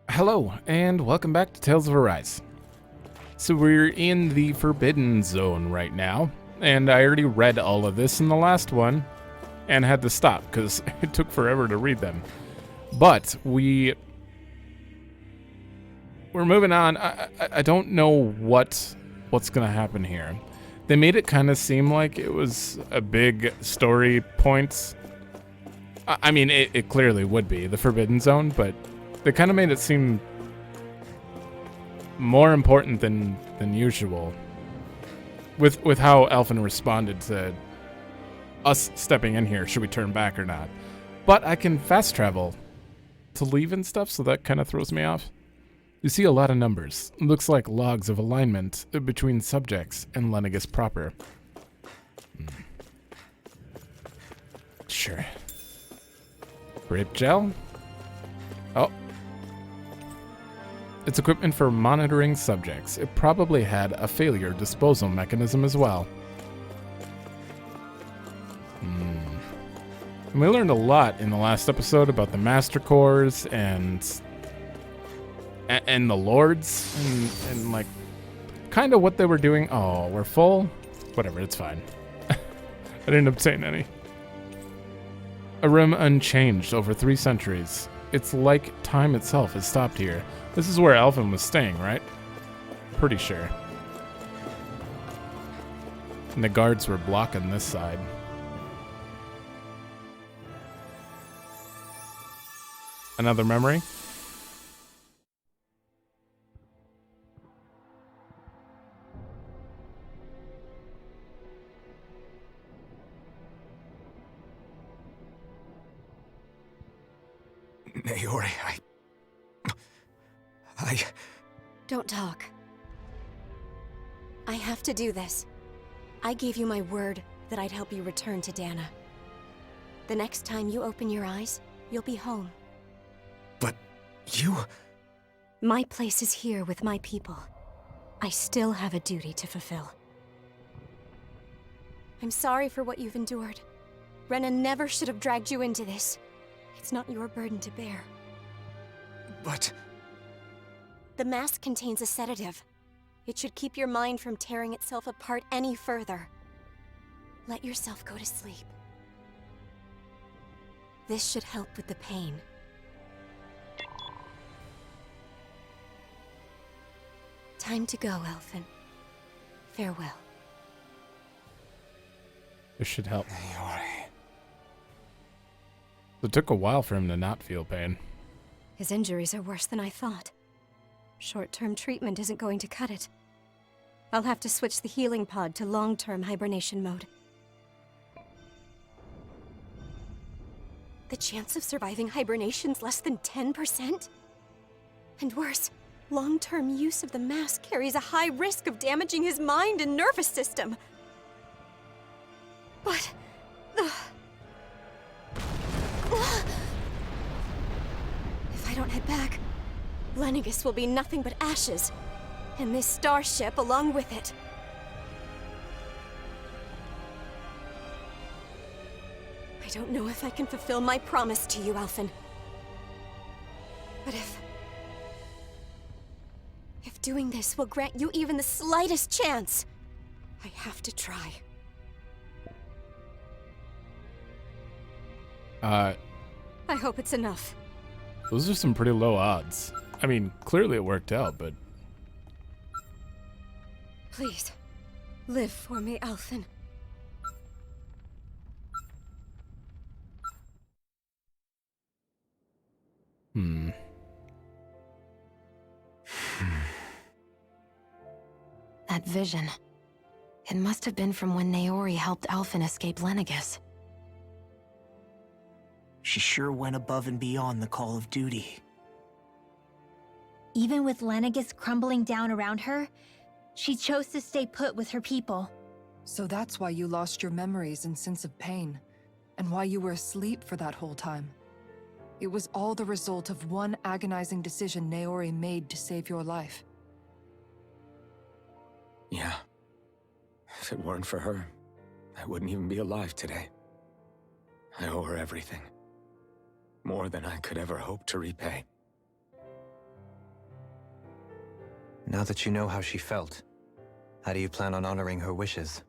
Hello, and welcome back to Tales of Arise. So we're in the Forbidden Zone right now, and I already read all of this in the last one, and had to stop, because it took forever to read them. But we're moving on. I don't know what's going to happen here. They made it kind of seem like it was a big story point. I mean, it clearly would be, the Forbidden Zone, but they kind of made it seem more important than usual with how Alphen responded to us stepping in here. Should we turn back or not? But I can fast travel to leave and stuff, so that kind of throws me off. You see a lot of numbers. It looks like logs of alignment between subjects and Lenegis proper. Sure. Grape gel? Oh. It's equipment for monitoring subjects. It probably had a failure disposal mechanism as well. And we learned a lot in the last episode about the Master Cores and the Lords and like kind of what they were doing. Oh, we're full? Whatever, it's fine. I didn't obtain any. A room unchanged over 3 centuries. It's like time itself has stopped here. This is where Alphen was staying, right? Pretty sure. And the guards were blocking this side. Another memory? Naori, I... Don't talk. I have to do this. I gave you my word that I'd help you return to Dahna. The next time you open your eyes, you'll be home. But you... My place is here with my people. I still have a duty to fulfill. I'm sorry for what you've endured. Rena never should have dragged you into this. It's not your burden to bear. But... The mask contains a sedative. It should keep your mind from tearing itself apart any further. Let yourself go to sleep. This should help with the pain. Time to go, Alphen. Farewell. This should help. Naori... It took a while for him to not feel pain. His injuries are worse than I thought. Short-term treatment isn't going to cut it. I'll have to switch the healing pod to long-term hibernation mode. The chance of surviving hibernation's less than 10%? And worse, long-term use of the mask carries a high risk of damaging his mind and nervous system. But... If I don't head back, Lenegis will be nothing but ashes, and this starship along with it. I don't know if I can fulfill my promise to you, Alphen. But if doing this will grant you even the slightest chance, I have to try. I hope it's enough. Those are some pretty low odds. I mean, clearly it worked out, but... Please, live for me, Alphen. That vision. It must have been from when Naori helped Alphen escape Lenegis. She sure went above and beyond the call of duty. Even with Lenegis crumbling down around her, she chose to stay put with her people. So that's why you lost your memories and sense of pain, and why you were asleep for that whole time. It was all the result of one agonizing decision Naori made to save your life. Yeah. If it weren't for her, I wouldn't even be alive today. I owe her everything. More than I could ever hope to repay. Now that you know how she felt, how do you plan on honoring her wishes?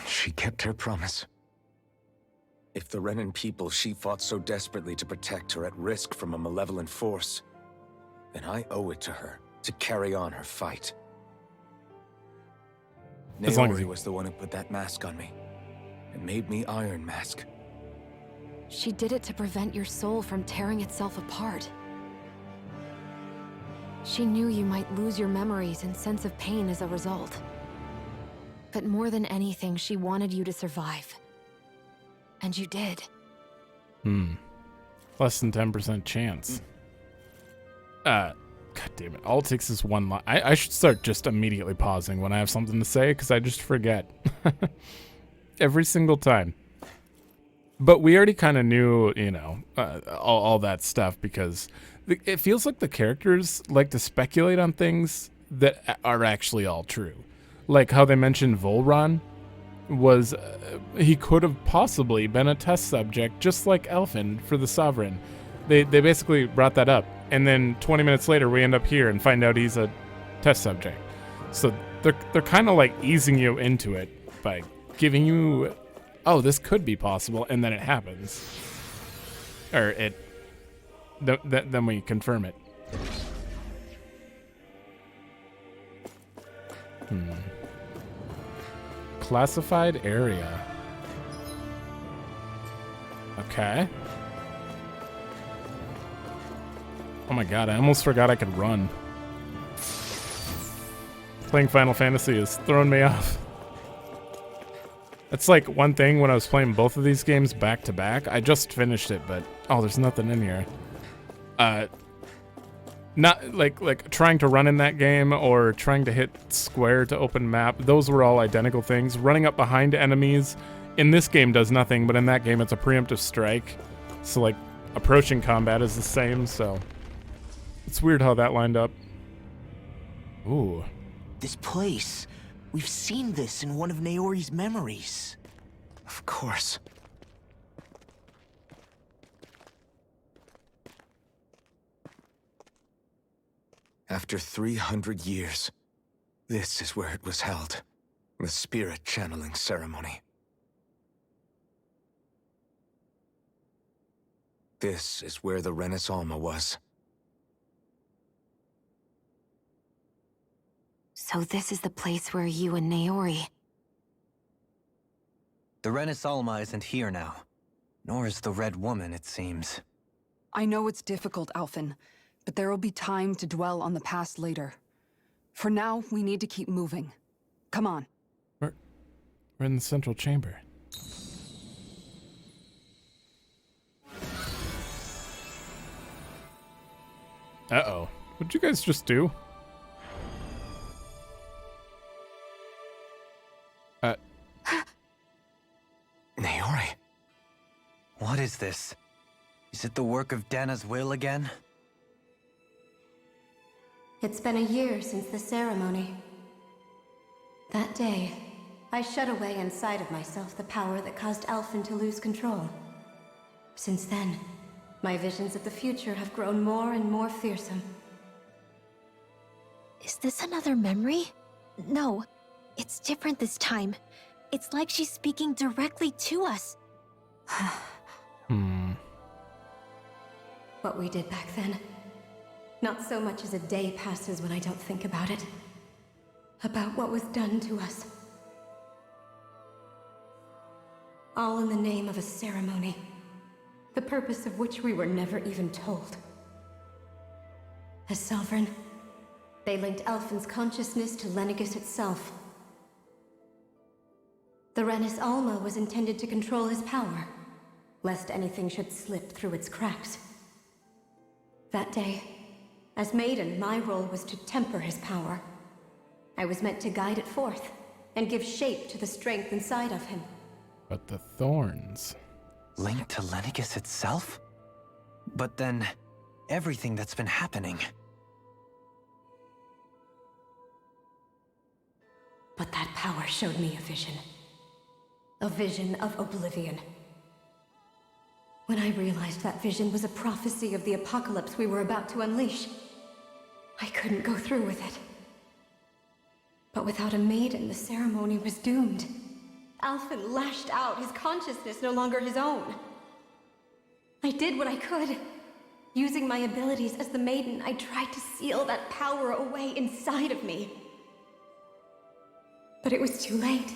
She kept her promise. If the Renan people she fought so desperately to protect are at risk from a malevolent force, then I owe it to her to carry on her fight. As long as Naori you- was the one who put that mask on me, and made me Iron Mask. She did it to prevent your soul from tearing itself apart. She knew you might lose your memories and sense of pain as a result. But more than anything, she wanted you to survive. And you did. Less than 10% chance. God damn it. All it takes is one line. I should start just immediately pausing when I have something to say, because I just forget. Every single time. But we already kind of knew, you know, all that stuff, because it feels like the characters like to speculate on things that are actually all true. Like how they mentioned Volron was, he could have possibly been a test subject, just like Alphen for the Sovereign. They basically brought that up. And then 20 minutes later, we end up here and find out he's a test subject. So they're kind of like easing you into it by giving you, oh, this could be possible, and then it happens. Or then we confirm it. Classified area. Okay. Oh my god, I almost forgot I could run. Playing Final Fantasy has thrown me off. That's like one thing when I was playing both of these games back to back. I just finished it, but oh, there's nothing in here. Not like trying to run in that game or trying to hit square to open map. Those were all identical things. Running up behind enemies in this game does nothing, but in that game it's a preemptive strike. So like approaching combat is the same, so it's weird how that lined up. Ooh. This place. We've seen this in one of Naori's memories. Of course. After 300 years, this is where it was held. The spirit channeling ceremony. This is where the Renis Alma was. So this is the place where you and Naori... The Renis Alma isn't here now. Nor is the Red Woman, it seems. I know it's difficult, Alphen, but there will be time to dwell on the past later. For now, we need to keep moving. Come on. We're in the central chamber. Uh-oh. What'd you guys just do? Naori. What is this? Is it the work of Dahna's will again? It's been a year since the ceremony. That day, I shut away inside of myself the power that caused Alphen to lose control. Since then, my visions of the future have grown more and more fearsome. Is this another memory? No, it's different this time. It's like she's speaking directly to us. What we did back then. Not so much as a day passes when I don't think about it. About what was done to us. All in the name of a ceremony. The purpose of which we were never even told. As Sovereign, they linked Alphen's consciousness to Lenegis itself. The Renis Alma was intended to control his power, lest anything should slip through its cracks. That day, as Maiden, my role was to temper his power. I was meant to guide it forth, and give shape to the strength inside of him. But the thorns... Linked to Lenegis itself? But then, everything that's been happening... But that power showed me a vision. A a vision of oblivion. When I realized that vision was a prophecy of the apocalypse we were about to unleash, I couldn't go through with it. But without a maiden, the ceremony was doomed. Alphen lashed out, his consciousness no longer his own. I did what I could. Using my abilities as the maiden, I tried to seal that power away inside of me. But it was too late.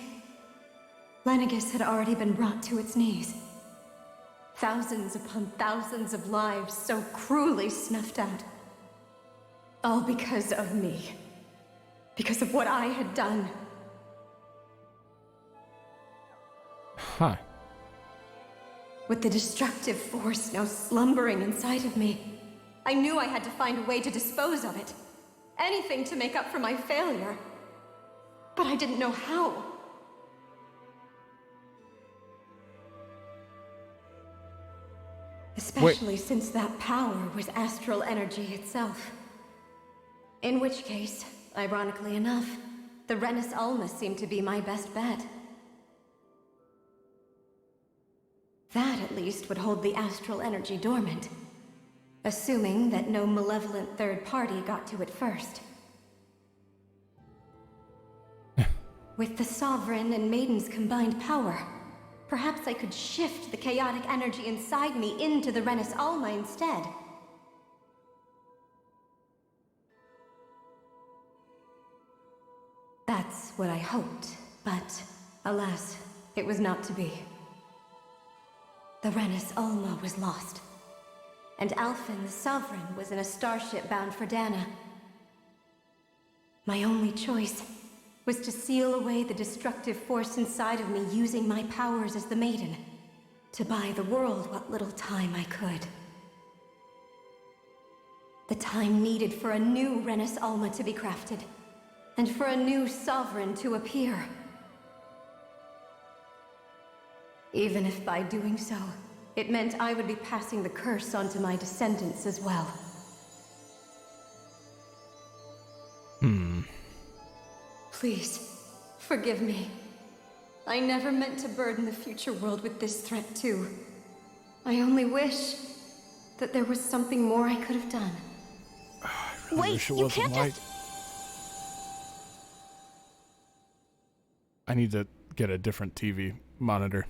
Lenegis had already been brought to its knees. Thousands upon thousands of lives so cruelly snuffed out. All because of me. Because of what I had done. Huh. With the destructive force now slumbering inside of me, I knew I had to find a way to dispose of it. Anything to make up for my failure. But I didn't know how. Especially since that power was astral energy itself. In which case, ironically enough, the Renis Alma seemed to be my best bet. That, at least, would hold the astral energy dormant. Assuming that no malevolent third party got to it first. With the Sovereign and Maiden's combined power, perhaps I could shift the chaotic energy inside me into the Renis Alma instead. That's what I hoped, but alas, it was not to be. The Renis Alma was lost, and Alphen the Sovereign was in a starship bound for Dahna. My only choice was to seal away the destructive force inside of me using my powers as the Maiden, to buy the world what little time I could. The time needed for a new Renis Alma to be crafted, and for a new Sovereign to appear. Even if by doing so, it meant I would be passing the curse on to my descendants as well. Please, forgive me. I never meant to burden the future world with this threat too. I only wish that there was something more I could have done. Wait, you can't just... I need to get a different TV monitor.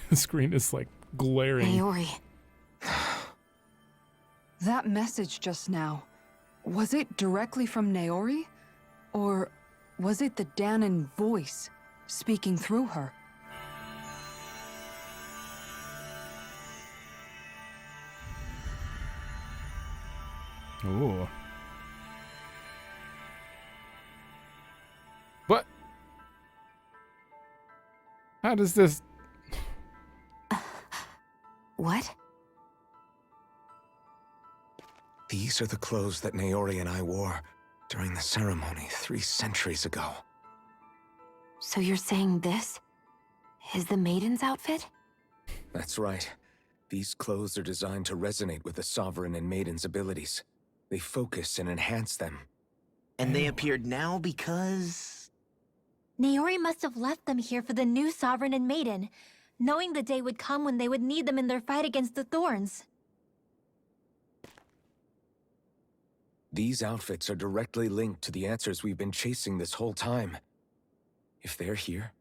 The screen is like glaring. Naori. That message just now, was it directly from Naori? Or was it the Dahnan voice speaking through her? Ooh. What? How does this... What? These are the clothes that Naori and I wore during the ceremony 3 centuries ago. So you're saying this is the Maiden's outfit? That's right. These clothes are designed to resonate with the Sovereign and Maiden's abilities. They focus and enhance them. And they appeared now because... Naori must have left them here for the new Sovereign and Maiden, knowing the day would come when they would need them in their fight against the Thorns. These outfits are directly linked to the answers we've been chasing this whole time. If they're here,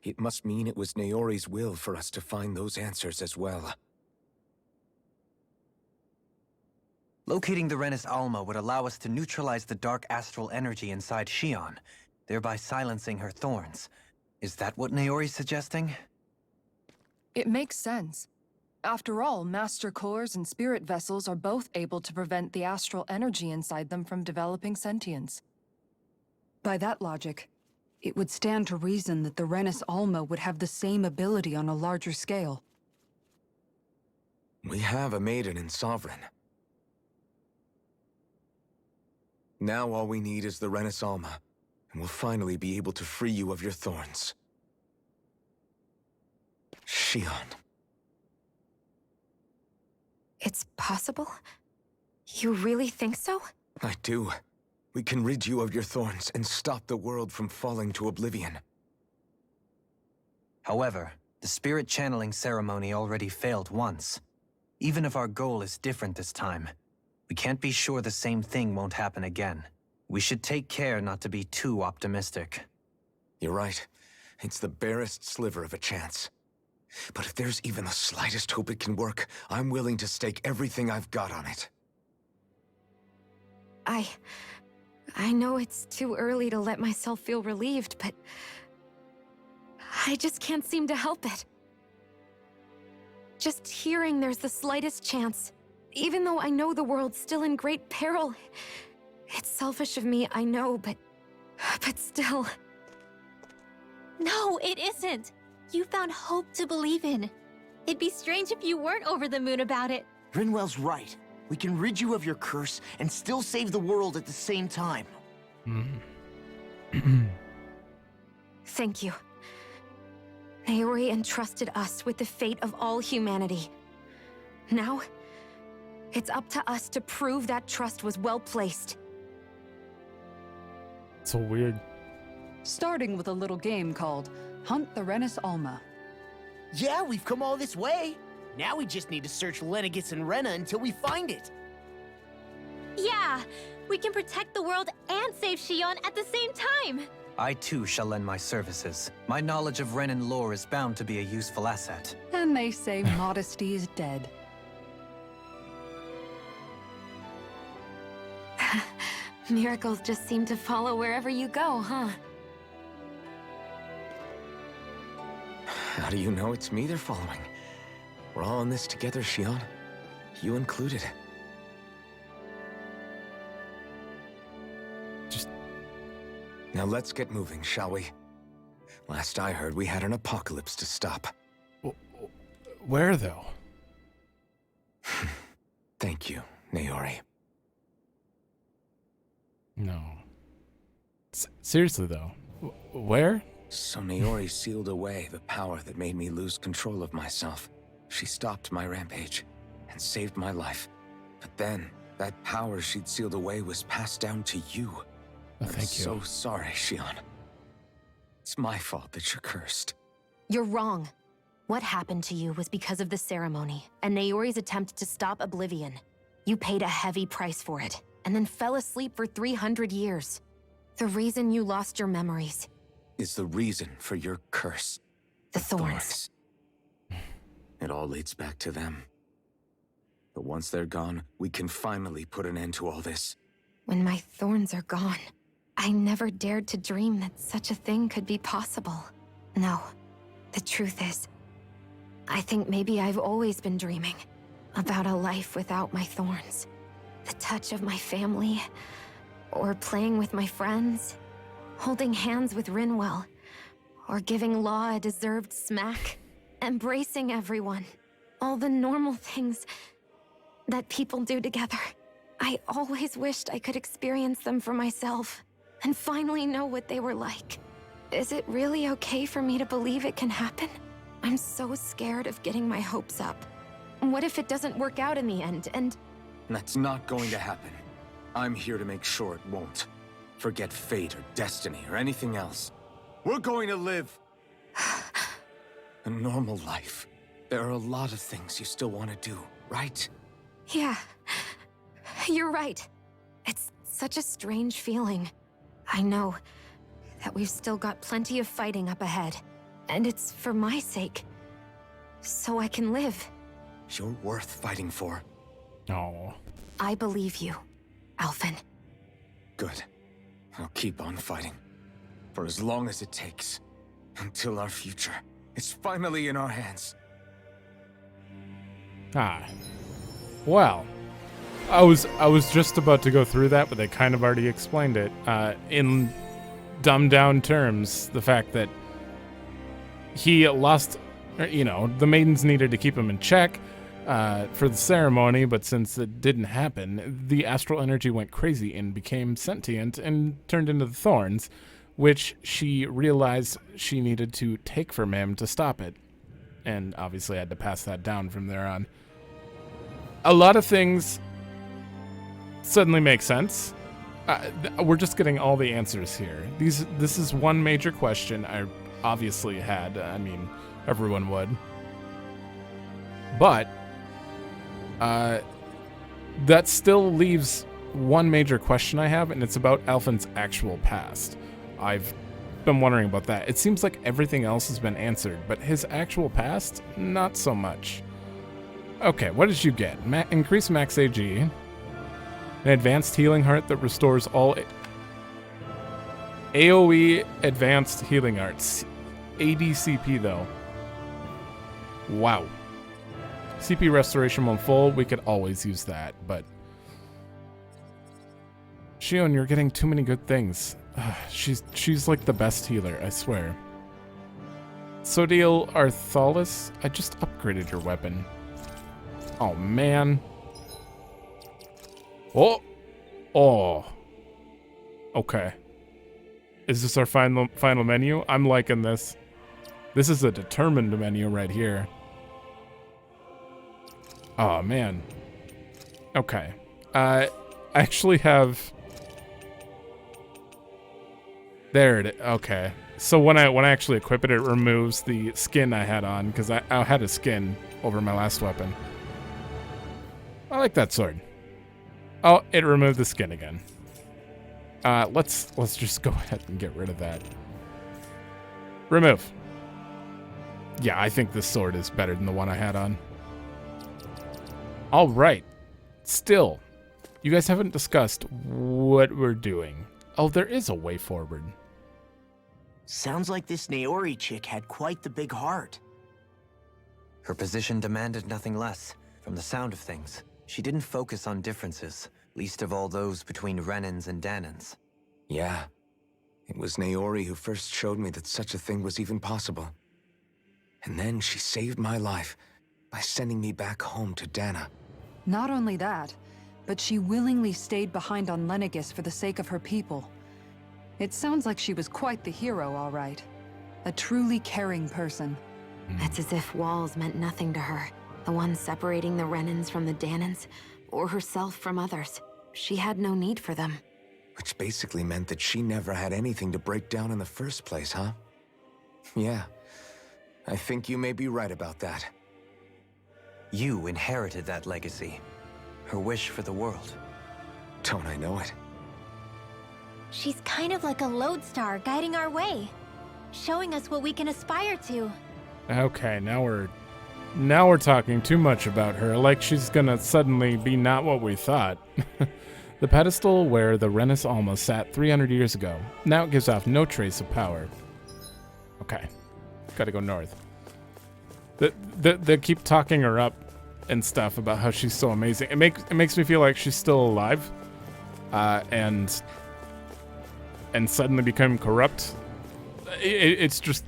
it must mean it was Naori's will for us to find those answers as well. Locating the Renis Alma would allow us to neutralize the dark astral energy inside Shionne, thereby silencing her thorns. Is that what Naori's suggesting? It makes sense. After all, Master Cores and Spirit Vessels are both able to prevent the astral energy inside them from developing sentience. By that logic, it would stand to reason that the Renis Alma would have the same ability on a larger scale. We have a Maiden and Sovereign. Now all we need is the Renis Alma, and we'll finally be able to free you of your thorns. Shionne. It's possible? You really think so? I do. We can rid you of your thorns and stop the world from falling to oblivion. However, the spirit channeling ceremony already failed once. Even if our goal is different this time, we can't be sure the same thing won't happen again. We should take care not to be too optimistic. You're right. It's the barest sliver of a chance. But if there's even the slightest hope it can work, I'm willing to stake everything I've got on it. I know it's too early to let myself feel relieved, but I just can't seem to help it. Just hearing there's the slightest chance, even though I know the world's still in great peril. It's selfish of me, I know, but still. No, it isn't. You found hope to believe in. It'd be strange if you weren't over the moon about it. Grinwell's right. We can rid you of your curse and still save the world at the same time. Thank you. Naori entrusted us with the fate of all humanity. Now, it's up to us to prove that trust was well placed. So weird. Starting with a little game called Hunt the Renis Alma. Yeah, we've come all this way. Now we just need to search Lenegis and Rena until we find it. Yeah, we can protect the world and save Shionne at the same time. I too shall lend my services. My knowledge of Renan lore is bound to be a useful asset. And they say modesty is dead. Miracles just seem to follow wherever you go, huh? How do you know it's me they're following? We're all in this together, Shionne. You included. Now let's get moving, shall we? Last I heard, we had an apocalypse to stop. Where, though? Thank you, Naori. No. Seriously, though. Where? So Naori sealed away the power that made me lose control of myself. She stopped my rampage and saved my life. But then, that power she'd sealed away was passed down to you. Thank you. I'm so sorry, Shionne. It's my fault that you're cursed. You're wrong. What happened to you was because of the ceremony and Naori's attempt to stop Oblivion. You paid a heavy price for it, and then fell asleep for 300 years. The reason you lost your memories is the reason for your curse. The thorns. It all leads back to them. But once they're gone, we can finally put an end to all this. When my thorns are gone, I never dared to dream that such a thing could be possible. No, the truth is, I think maybe I've always been dreaming about a life without my thorns. The touch of my family, or playing with my friends, holding hands with Rinwell, or giving Law a deserved smack, embracing everyone. All the normal things that people do together. I always wished I could experience them for myself, and finally know what they were like. Is it really okay for me to believe it can happen? I'm so scared of getting my hopes up. What if it doesn't work out in the end, and... That's not going to happen. I'm here to make sure it won't. Forget fate or destiny or anything else. We're going to live a normal life. There are a lot of things you still want to do, right? Yeah, you're right. It's such a strange feeling. I know that we've still got plenty of fighting up ahead, and it's for my sake, so I can live. You're worth fighting for. No. I believe you, Alphen. Good. I'll keep on fighting. For as long as it takes. Until our future is finally in our hands. Ah. Well. I was just about to go through that, but they kind of already explained it. In dumbed down terms, the fact that he lost, the maidens needed to keep him in check for the ceremony, but since it didn't happen, the astral energy went crazy and became sentient and turned into the thorns, which she realized she needed to take from him to stop it. And obviously had to pass that down from there on. A lot of things suddenly make sense. We're just getting all the answers here. This is one major question. obviously had. I mean, everyone would. But that still leaves one major question I have, and it's about Alphen's actual past. I've been wondering about that. It seems like everything else has been answered, but his actual past, not so much. Okay, what did you get? Increased max AG. An advanced healing heart that restores all AoE advanced healing arts. ADCP though. Wow. CP restoration when full, we could always use that, but Shionne, you're getting too many good things. She's like the best healer, I swear. Sodiel Arthalis, I just upgraded your weapon. Oh man. Oh. Oh. Okay. Is this our final menu? I'm liking this. This is a determined menu right here. Oh man. Okay. I actually have. There it is. Okay. So when I actually equip it, it removes the skin I had on because I had a skin over my last weapon. I like that sword. Oh, it removed the skin again. Let's just go ahead and get rid of that. Remove. Yeah, I think this sword is better than the one I had on. All right. Still, you guys haven't discussed what we're doing. Oh, there is a way forward. Sounds like this Naori chick had quite the big heart. Her position demanded nothing less. From the sound of things, she didn't focus on differences, least of all those between Renans and Dahnans. Yeah. It was Naori who first showed me that such a thing was even possible. And then she saved my life by sending me back home to Dahna. Not only that, but she willingly stayed behind on Lenegis for the sake of her people. It sounds like she was quite the hero, all right. A truly caring person. It's as if walls meant nothing to her. The ones separating the Renans from the Dahnans, or herself from others. She had no need for them. Which basically meant that she never had anything to break down in the first place, huh? Yeah. I think you may be right about that. You inherited that legacy. Her wish for the world. Don't I know it? She's kind of like a lodestar guiding our way, showing us what we can aspire to. Okay, now we're talking too much about her, like she's gonna suddenly be not what we thought. The pedestal where the Renis Alma sat 300 years ago. Now it gives off no trace of power. Okay, gotta go north. They keep talking her up and stuff about how she's so amazing. It makes me feel like she's still alive, and suddenly become corrupt. It's just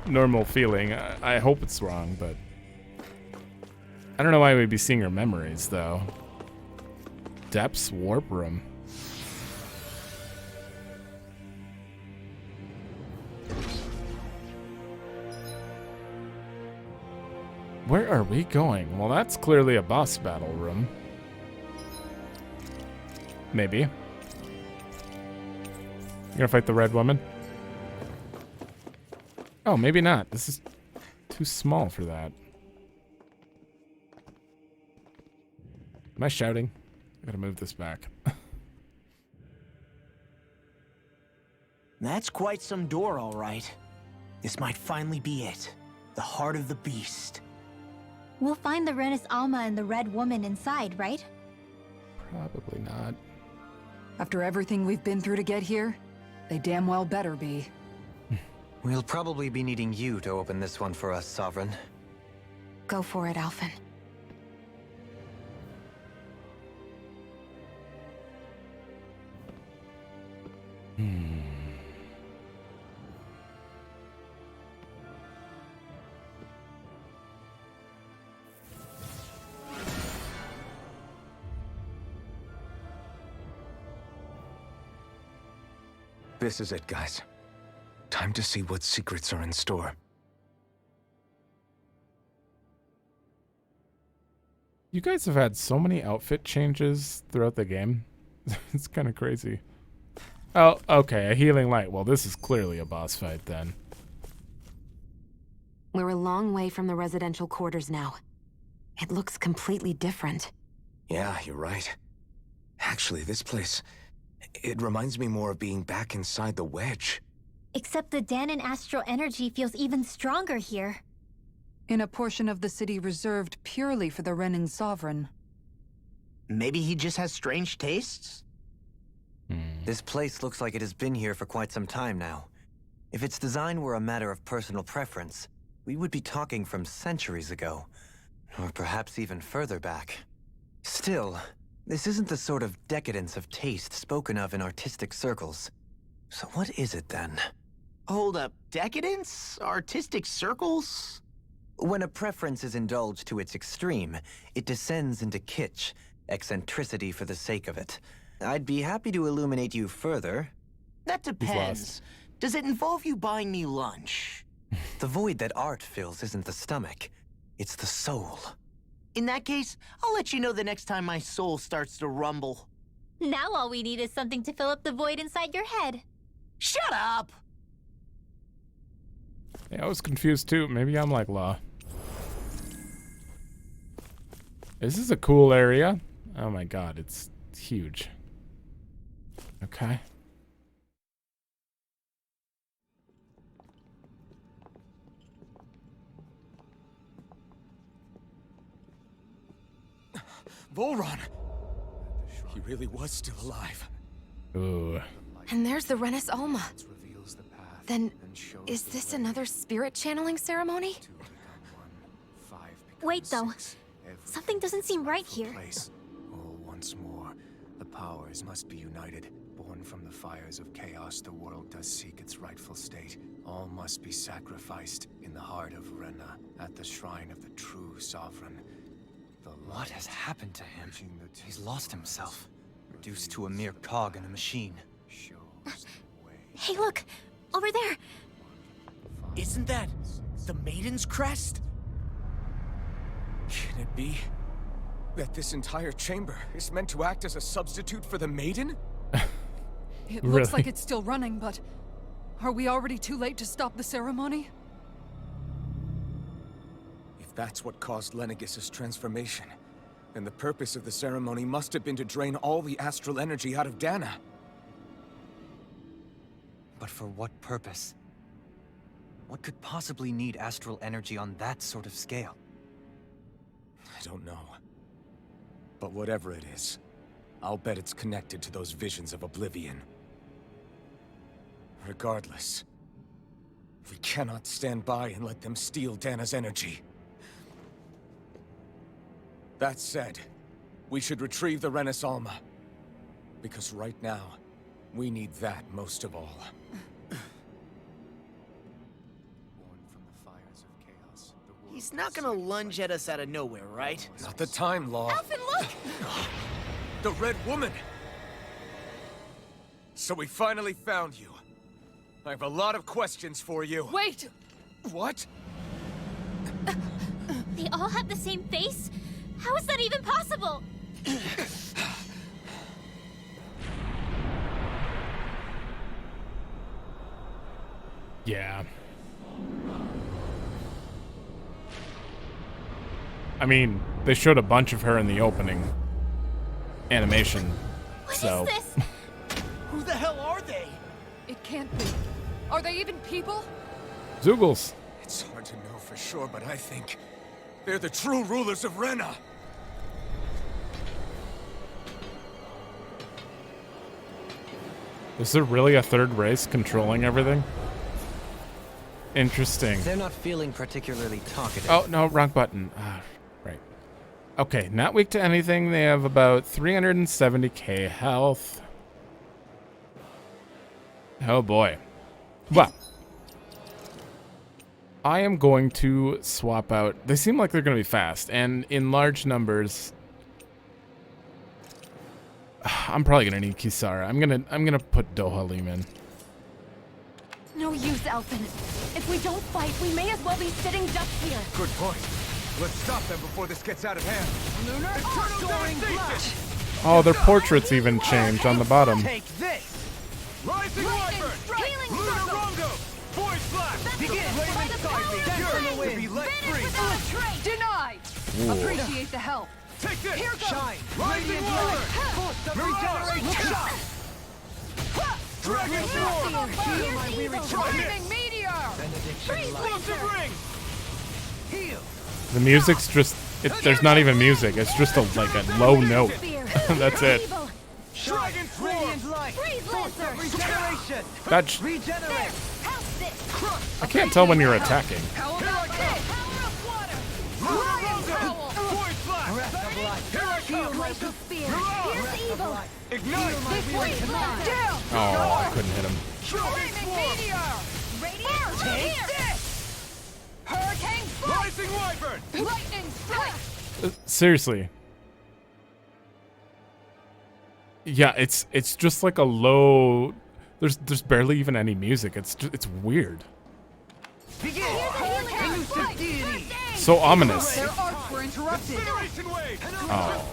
normal feeling. I hope it's wrong, but I don't know why we'd be seeing her memories though. Depths warp room. Where are we going? Well, that's clearly a boss battle room. Maybe. You gonna fight the red woman? Oh, maybe not. This is too small for that. Am I shouting? I gotta move this back. That's quite some door, all right. This might finally be it. The heart of the beast. We'll find the Renis Alma and the Red Woman inside, right? Probably not. After everything we've been through to get here, they damn well better be. We'll probably be needing you to open this one for us, Sovereign. Go for it, Alphen. This is it, guys. Time to see what secrets are in store. You guys have had so many outfit changes throughout the game. It's kind of crazy. Oh, okay, a healing light. Well, this is clearly a boss fight then. We're a long way from the residential quarters now. It looks completely different. Yeah, you're right. Actually, this place... it reminds me more of being back inside the wedge. Except the Dahnan astral energy feels even stronger here. In a portion of the city reserved purely for the Renan Sovereign. Maybe he just has strange tastes? This place looks like it has been here for quite some time now. If its design were a matter of personal preference, we would be talking from centuries ago. Or perhaps even further back. Still, this isn't the sort of decadence of taste spoken of in artistic circles. So what is it then? Hold up, decadence? Artistic circles? When a preference is indulged to its extreme, it descends into kitsch, eccentricity for the sake of it. I'd be happy to illuminate you further. That depends. Does it involve you buying me lunch? The void that art fills isn't the stomach, it's the soul. In that case, I'll let you know the next time my soul starts to rumble. Now all we need is something to fill up the void inside your head. Shut up! Yeah, I was confused too. Maybe I'm like Law. This is a cool area. Oh my god, it's huge. Okay. Volron! He really was still alive. Ooh. And there's the Renis Alma. Then, is this another spirit channeling ceremony? Wait, though. Something doesn't seem right here. All once more. The powers must be united. Born from the fires of chaos, the world does seek its rightful state. All must be sacrificed in the heart of Rena, at the shrine of the true sovereign. What has happened to him? He's lost himself, reduced to a mere cog in a machine. Hey, look! Over there! Isn't that the Maiden's crest? Can it be that this entire chamber is meant to act as a substitute for the Maiden? It Really? looks like it's still running, but... are we already too late to stop the ceremony? If that's what caused Lenegis' transformation, then the purpose of the ceremony must have been to drain all the astral energy out of Dahna. But for what purpose? What could possibly need astral energy on that sort of scale? I don't know. But whatever it is, I'll bet it's connected to those visions of oblivion. Regardless, we cannot stand by and let them steal Dahna's energy. That said, we should retrieve the Renis Alma. Because right now, we need that most of all. He's not gonna lunge at us out of nowhere, right? Not the time, Law. Alphen, look! The Red Woman! So we finally found you. I have a lot of questions for you. Wait! What? They all have the same face? How is that even possible? Yeah. I mean, they showed a bunch of her in the opening animation. What So. is this? Who the hell are they? It can't be. Are they even people? Zoogles. It's hard to know for sure, but I think they're the true rulers of Rena. Is there really a third race controlling everything? Interesting. They're not feeling particularly talkative. Oh, no, wrong button. Ah, right. Okay, not weak to anything. They have about 370k health. Oh boy. Well, I am going to swap out. They seem like they're going to be fast, and in large numbers. I'm probably gonna need Kisara. I'm gonna put Dohalim in. No use, Alphen. If we don't fight, we may as well be sitting ducks here. Good point. Let's stop them before this gets out of hand. Oh, their portraits even change on the bottom. Take this! Rising Wyvern! Healing Lunar circle! Rongo! Denied! Appreciate the help. Take this! Here goes! Shine! Radiant light! Force of regeneration! Dragon Sword! Heal my weary Driving meteor! Explosive ring! Heal! The music's just, there's not even music. It's just like a low note. That's it. Dragon Radiant light! Force of regeneration! That's, Regenerate! I can't tell when you're attacking. How about this? Power of water! Lion Howl! Void Blast! Breath of life! Here I come! Glacial spear! Here's evil! Ignite! This way! Down! Oh, I couldn't hit him. Flaming meteor! Radiant! Take this! Hurricane strike! Rising Wyvern! Lightning strike! Seriously. Yeah, it's just like a low. There's barely even any music. It's weird. Begin! Hurricane strike! So ominous. Their arcs were interrupted. Generation Wave! Oh.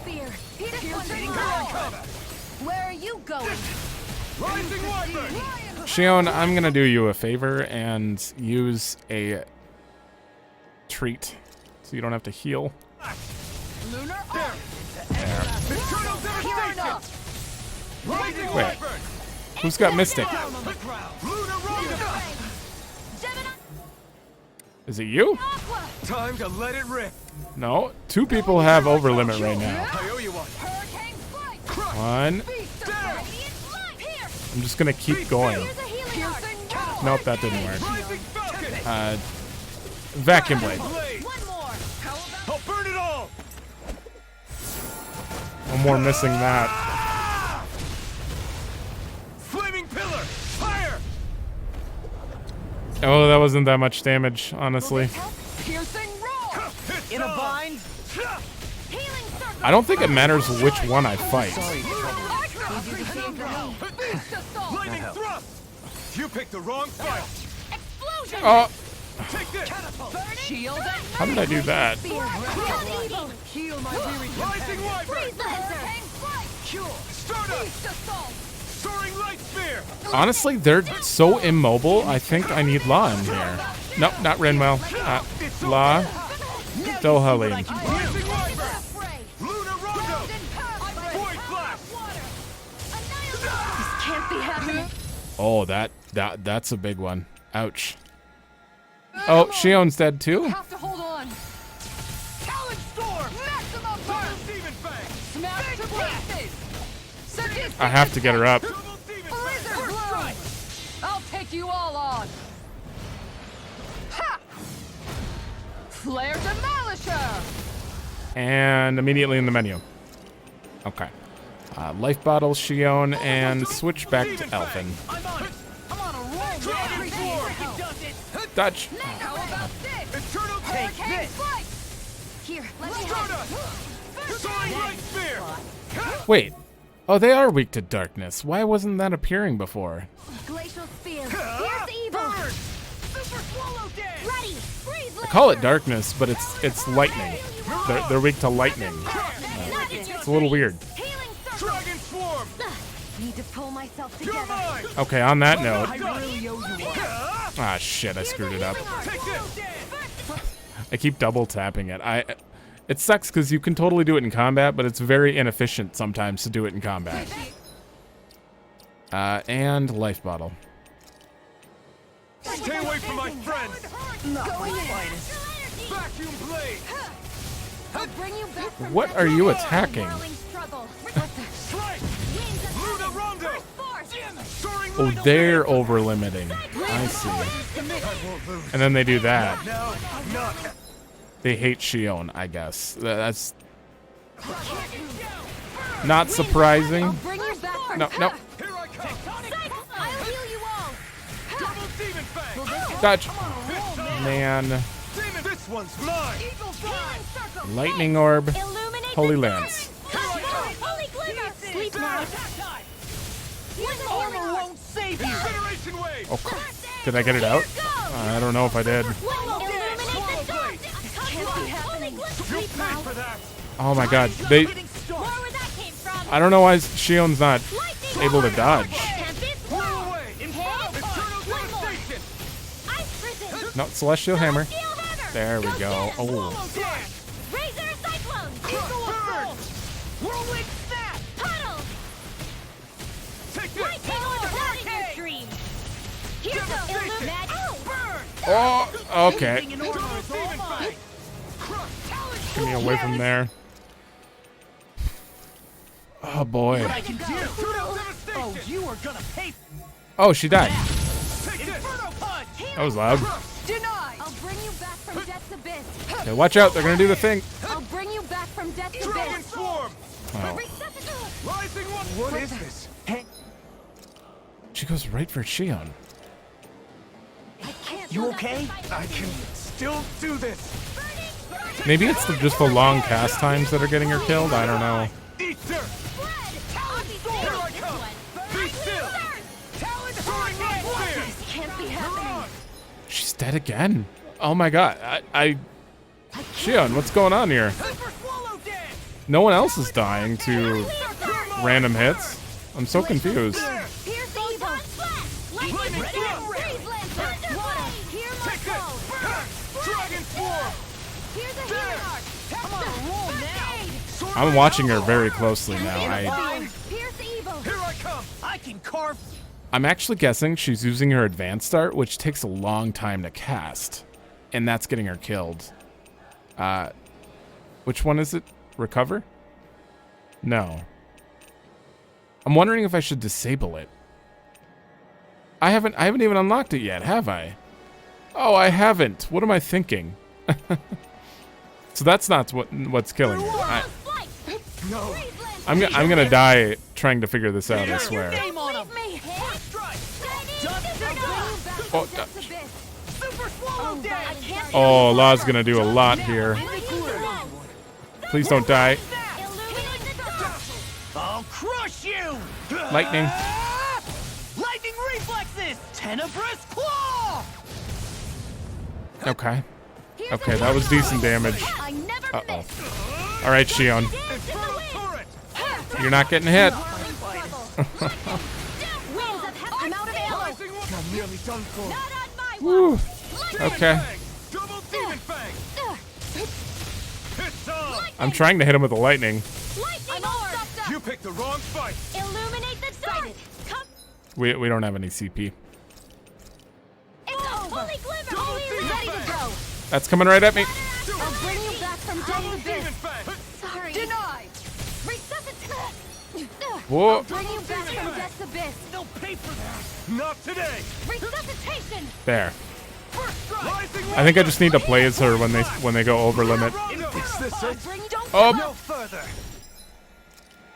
Where are you going? Rising Wyvern! Shionne, I'm gonna do you a favor and use a treat, so you don't have to heal. Lunar arc! Eternal Here Devastation! enough! Rising Wait. Wyvern! Who's got Mystic? Down on the ground! Lunar Rondo! Is it you? Time to let it rip! No, 2 people have over limit right now. I owe you one! Hurricane strike! One. I'm just gonna keep going. Nope, that didn't work. Rising Falcon! Vacuum blade. Blade! One more! How about I'll burn it all! One more missing that. Flaming Pillar! Fire! Oh, that wasn't that much damage, honestly. piercing roll? It's In a on. bind? Healing circle! I don't think it matters which one I fight. Lightning Thrust! You picked the wrong fight! Explosion! Oh, Take this! Shield and how did I do that? heal my weary Rising Wyvern! Hurricane strike! Cure! Stardust! Beast assault! Soaring Light Spear! Honestly, they're so immobile, I think I need La in here. Nope, not Rinwell. La. Dohalim. Rising Wyvern! Lunar Rondo! Void Blast! This can't be happening! Oh, that's a big one. Ouch. Oh, Shionne's dead too? Have to hold on! Talon Storm! Maximum burn! Demon Fang! Smash to pieces! Sadistic I have to get her up. Double Demon Blizzard Fang! blow! I'll take you all on! Ha! Flare Demolisher! And immediately in the menu. Okay. Life bottle, Shionne, and switch back to Alphen. I'm on it! I'm on a roll, man! Appreciate your help! Dutch. How about this? Eternal Take Hurricane strike! Here, let me have Stardust! Soaring Light Spear! Wait. Oh, they are weak to darkness. Why wasn't that appearing before? Glacial spear. Here's evil. Super Swallow Dance! Ready. Freeze I call it darkness, but it's lightning. They're weak to lightning. It's a little weird. Healing circle. Dragon Swarm! Need to pull myself You're together. mine! Okay, on that note. really owe you one. Ah, shit, I screwed it up. Take this! I keep double tapping it. It sucks because you can totally do it in combat, but it's very inefficient sometimes to do it in combat. And life bottle. Stay away from my friends! Vacuum Blade! I'll bring you back from What that are you long, attacking? whirling struggle. Strike! Luna Rondo! Soaring Oh, Light they're Spear! over limiting. I see. And then they do that. No, not. They hate Shionne, I guess. That's not surprising. Bring you back from No, no. Here I come! I'll heal you all. Double Demon Fang! Dodge. Man. Demon, this one's mine! Lightning orb. Illuminate Holy the lance. Holy glimmer. Sleep now. Armor won't save you! Generation Wave! Oh, did I get it out? I don't know if I did. Illuminate the dark. Can't be happening. Sleep Pay now. for that! Oh my god. They. More where that came from. I don't know why Shionne's not able to dodge. Tempest. Blow away! Eternal Devastation! No, Celestial Hammer. There we go. Oh. Razor Cyclone! Whirlwind snap! Puddle! Lightning Orb! Stream! Here's the Magic Burn! Oh, okay. Get me away from there. Oh boy. Oh, you are gonna pay. Oh, she died. Inferno punch! That was loud. Denied! I'll bring you back from death's abyss. Okay, watch out. They're gonna do the thing. I'll bring you back from death's Dragon abyss. swarm! Oh. Rising one. What is this? She goes right for Shionne. You okay? I can still do this. Maybe it's just the long cast times that are getting her killed. I don't know. Ether! Here I come! Be still! Talon Hurricane! This can't be happening. She's dead again. Oh my god. Shionne, what's going on here? Super Swallow Dance! No one else is dying to random hits. I'm so confused. Here's the evil! Lightning Freeze Lancer! Hear my call! Dragon Swarm! Here's a healing arc! I'm on a roll now! I'm watching her very closely now. Pierce evil! Here I come! I can carve. I'm actually guessing she's using her advanced art, which takes a long time to cast. And that's getting her killed. Which one is it? Recover? No. I'm wondering if I should disable it. I haven't even unlocked it yet, have I? Oh, I haven't. What am I thinking? So that's not what's killing her. No. I'm gonna die trying to figure this out, I swear. Game on him. First strike. Oh, Super Swallow Dance! oh, La's gonna do a lot here. Please don't die. I'll crush you! Lightning. Lightning reflexes! Tenebrous Claw! Okay. Okay, that was decent damage. Uh-oh. All right, Shionne. You're not getting hit. I'm out of ammo! I'm nearly done for. Not on my Woo. watch! Okay. Double Demon Fang! It's on! I'm trying to hit him with the lightning. Lightning Orb! You picked the wrong fight! Illuminate the dark! Come! We don't have any CP. It's a fully glimmer! Ready to go! That's coming right at me. I'll bring you back from Double death's Demon abyss. Fang! Sorry. Denied! Resuscitate! Whoa. Bring you back from death's abyss. They'll pay for that! Not today! Resuscitation! There. First strike! Rising I think I just need to play as her when they go over limit. Is this it? Oh. No further!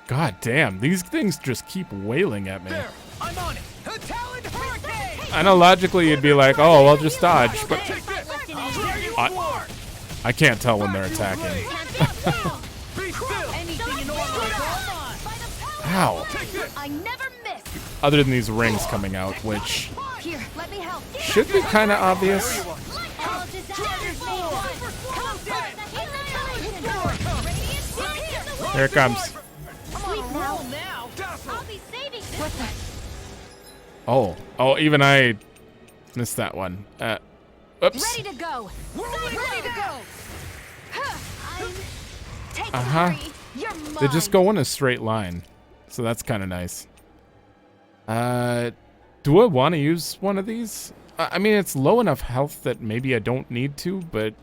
God damn, these things just keep wailing at me. There! I'm on it! A Talon Hurricane! I know logically you'd be like, oh, I'll just dodge, but Take this! I- I can't tell when they're attacking. Be still! Anything in order! How? I never miss! Other than these rings coming out, which Here, let me help. should be kind of obvious. All disasters may one. Come fight the healing. Here it comes. Sleep now. I'll be saving this. Oh, even I missed that one. Oops. Ready to go. Ready to go. I'm taking Uh-huh. three. You're mine. They just go in a straight line, so that's kind of nice. Do I want to use one of these? I mean, it's low enough health that maybe I don't need to, but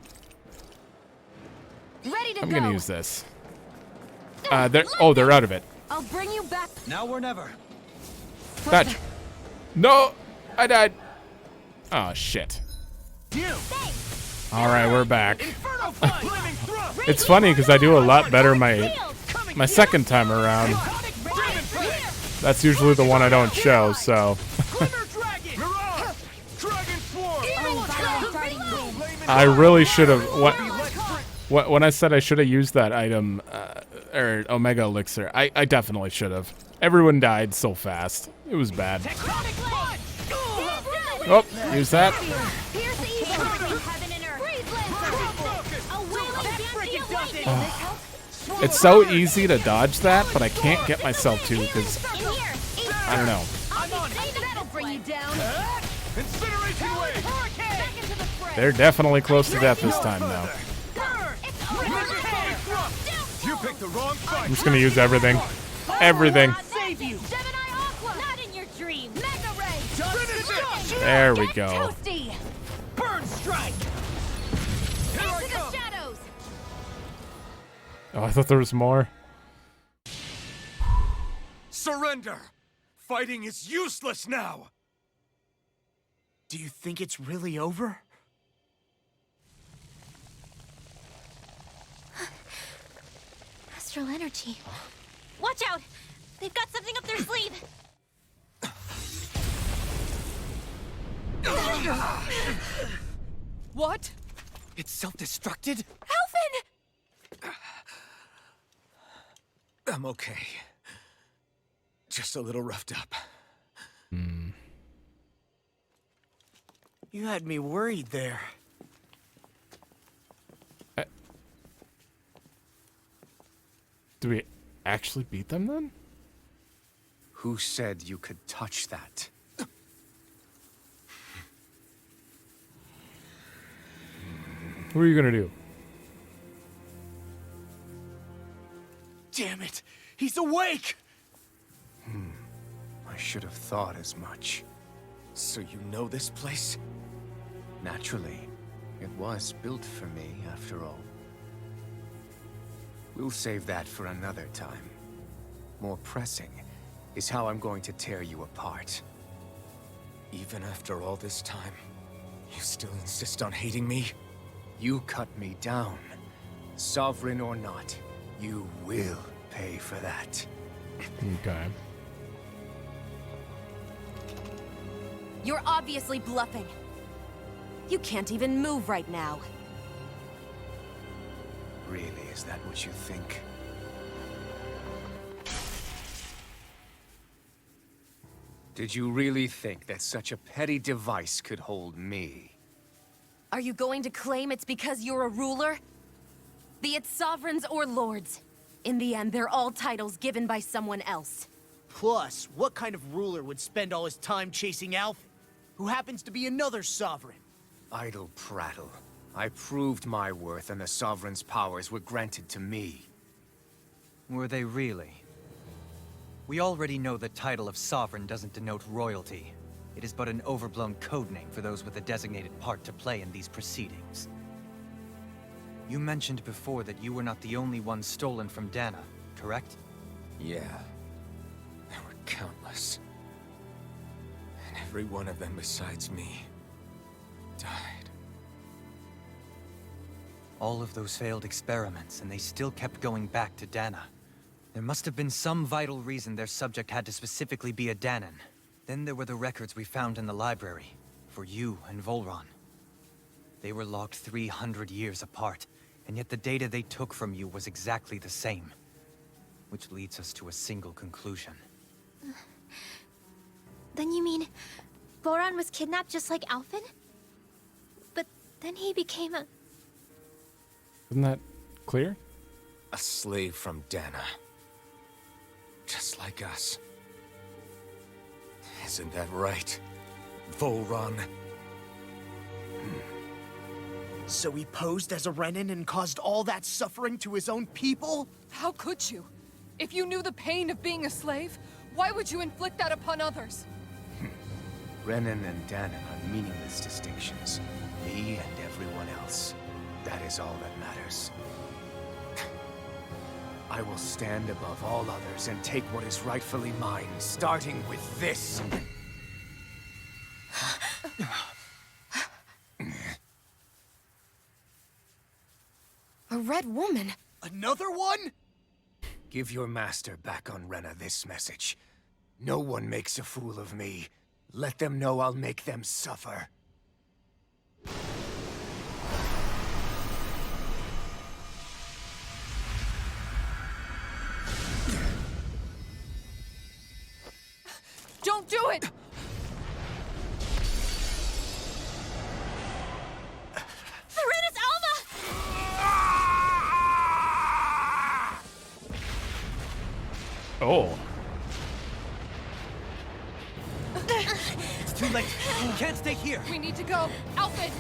Ready to I'm go. gonna use this. They're out of it. I'll bring you back. Now or never. Fetch. No, I died. Oh shit. All right, we're back. Inferno Punch! Flaming Thrust! It's funny because I do a lot better my second time around. That's usually the one I don't show, so Glimmer Dragon! Mirage! Dragon Swarm! I really should have. When I said I should have used that item, or Omega Elixir, I definitely should have. Everyone died so fast. It was bad. Oh, use that. Here's the evil. Heaven and earth. A wailing dancing lightning. It's so easy to dodge that, but I can't get myself to because In here. I don't know. I'll be saving. That'll bring you down. Incineration Wave! Back into the fray. They're definitely close to death this time now. You picked the wrong fight. I'm just gonna use everything. Everything. Save you! Not in your dream. Mega Ray. There we go. Toasty. Burn strike! Into the shadows. Oh, I thought there was more. Surrender! Fighting is useless now! Do you think it's really over? Astral energy. Watch out! They've got something up their sleeve. What? It's self-destructed? Alphen! I'm okay. Just a little roughed up. You had me worried there. Do we actually beat them then? Who said you could touch that? What are you gonna do? Damn it! He's awake! I should have thought as much. So you know this place? Naturally, it was built for me, after all. We'll save that for another time. More pressing is how I'm going to tear you apart. Even after all this time, you still insist on hating me? You cut me down. Sovereign or not, you will pay for that. Okay. You're obviously bluffing. You can't even move right now. Really, is that what you think? Did you really think that such a petty device could hold me? Are you going to claim it's because you're a ruler? Be it sovereigns or lords. In the end, they're all titles given by someone else. Plus, what kind of ruler would spend all his time chasing Alphen, who happens to be another sovereign? Idle prattle. I proved my worth and the Sovereign's powers were granted to me. Were they really? We already know the title of Sovereign doesn't denote royalty. It is but an overblown codename for those with a designated part to play in these proceedings. You mentioned before that you were not the only one stolen from Dahna, correct? Yeah. There were countless. And every one of them besides me died. All of those failed experiments, and they still kept going back to Dahna. There must have been some vital reason their subject had to specifically be a Dahnan. Then there were the records we found in the library, for you and Volron. They were logged 300 years apart, and yet the data they took from you was exactly the same. Which leads us to a single conclusion. Then you mean Volron was kidnapped just like Alphen? But then he became a... Isn't that clear? A slave from Dahna. Just like us. Isn't that right, Volron? So he posed as a Renan and caused all that suffering to his own people? How could you? If you knew the pain of being a slave, why would you inflict that upon others? Renan and Dahnan are meaningless distinctions. Me and everyone else. That is all that matters. I will stand above all others and take what is rightfully mine, starting with this. A red woman? Another one? Give your master back on Rena this message. No one makes a fool of me. Let them know I'll make them suffer. Don't do it! Rena's Alma! Oh. It's too late. You can't stay here. We need to go. Alphen!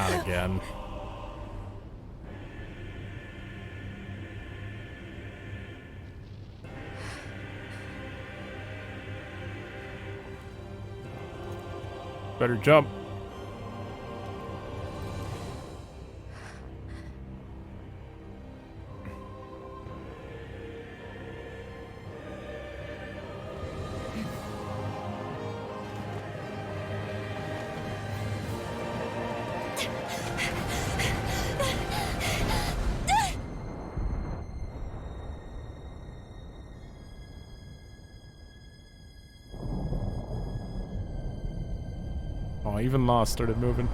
Not again. Better jump. Oh, even Lost started moving.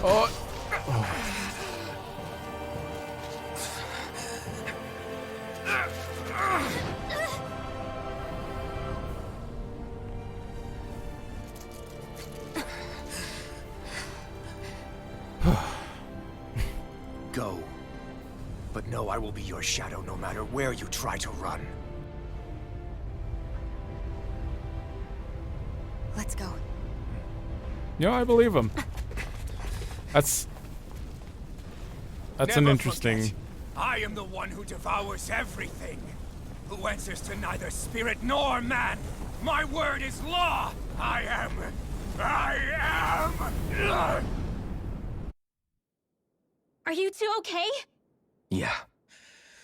Oh. Go. But know I will be your shadow no matter where you try to run. Let's go. Yeah, I believe him. That's Never an interesting. Forget, I am the one who devours everything. Who answers to neither spirit nor man. My word is law. I am. Are you two okay? Yeah.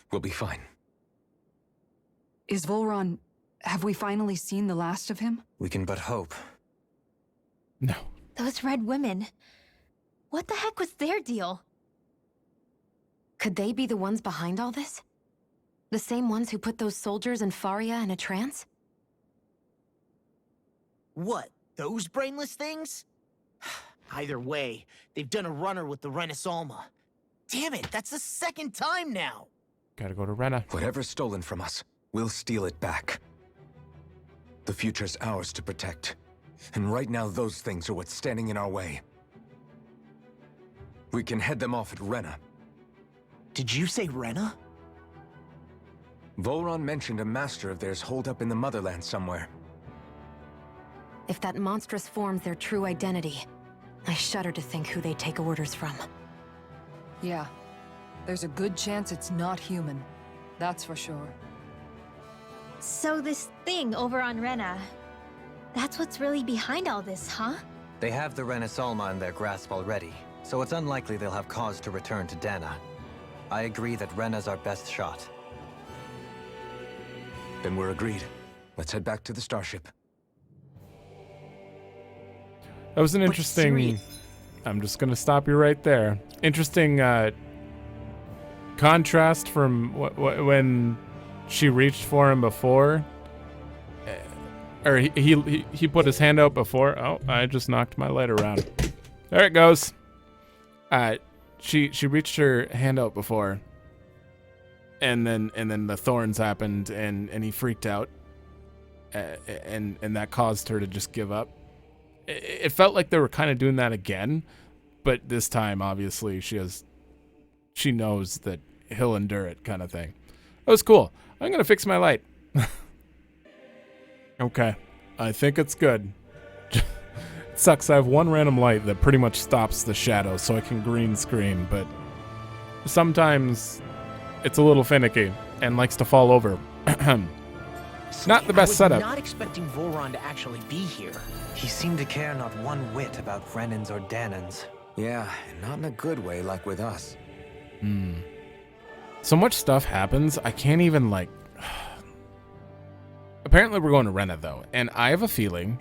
We'll be fine. Is Volron... Have we finally seen the last of him? We can but hope. No. Those red women. What the heck was their deal? Could they be the ones behind all this? The same ones who put those soldiers in Faria in a trance? What? Those brainless things? Either way, they've done a runner with the Renasalma. Damn it, that's the second time now! Gotta go to Rena. Whatever's stolen from us, we'll steal it back. The future's ours to protect. And right now, those things are what's standing in our way. We can head them off at Rena. Did you say Rena? Volron mentioned a master of theirs holed up in the motherland somewhere. If that monstrous form's their true identity, I shudder to think who they take orders from. Yeah. There's a good chance it's not human. That's for sure. So this thing over on Rena, that's what's really behind all this, huh? They have the Renasalma in their grasp already, so it's unlikely they'll have cause to return to Dahna. I agree that Rena's our best shot. Then we're agreed. Let's head back to the starship. That was an interesting. I'm just gonna stop you right there. Interesting contrast from when she reached for him before, or he put his hand out before. Oh, I just knocked my light around. There it goes. She reached her hand out before, and then the thorns happened, and he freaked out, and that caused her to just give up. It felt like they were kind of doing that again, but this time, obviously, she knows that he'll endure it, kind of thing. That was cool. I'm gonna fix my light. Okay, I think it's good. It sucks. I have one random light that pretty much stops the shadow, so I can green screen, but sometimes it's a little finicky and likes to fall over. Not the best setup. I was not expecting Volron to actually be here. He seemed to care not one whit about Renans or Dahnans. Yeah, and not in a good way like with us. So much stuff happens, I can't even, like... Apparently we're going to Rena, though, and I have a feeling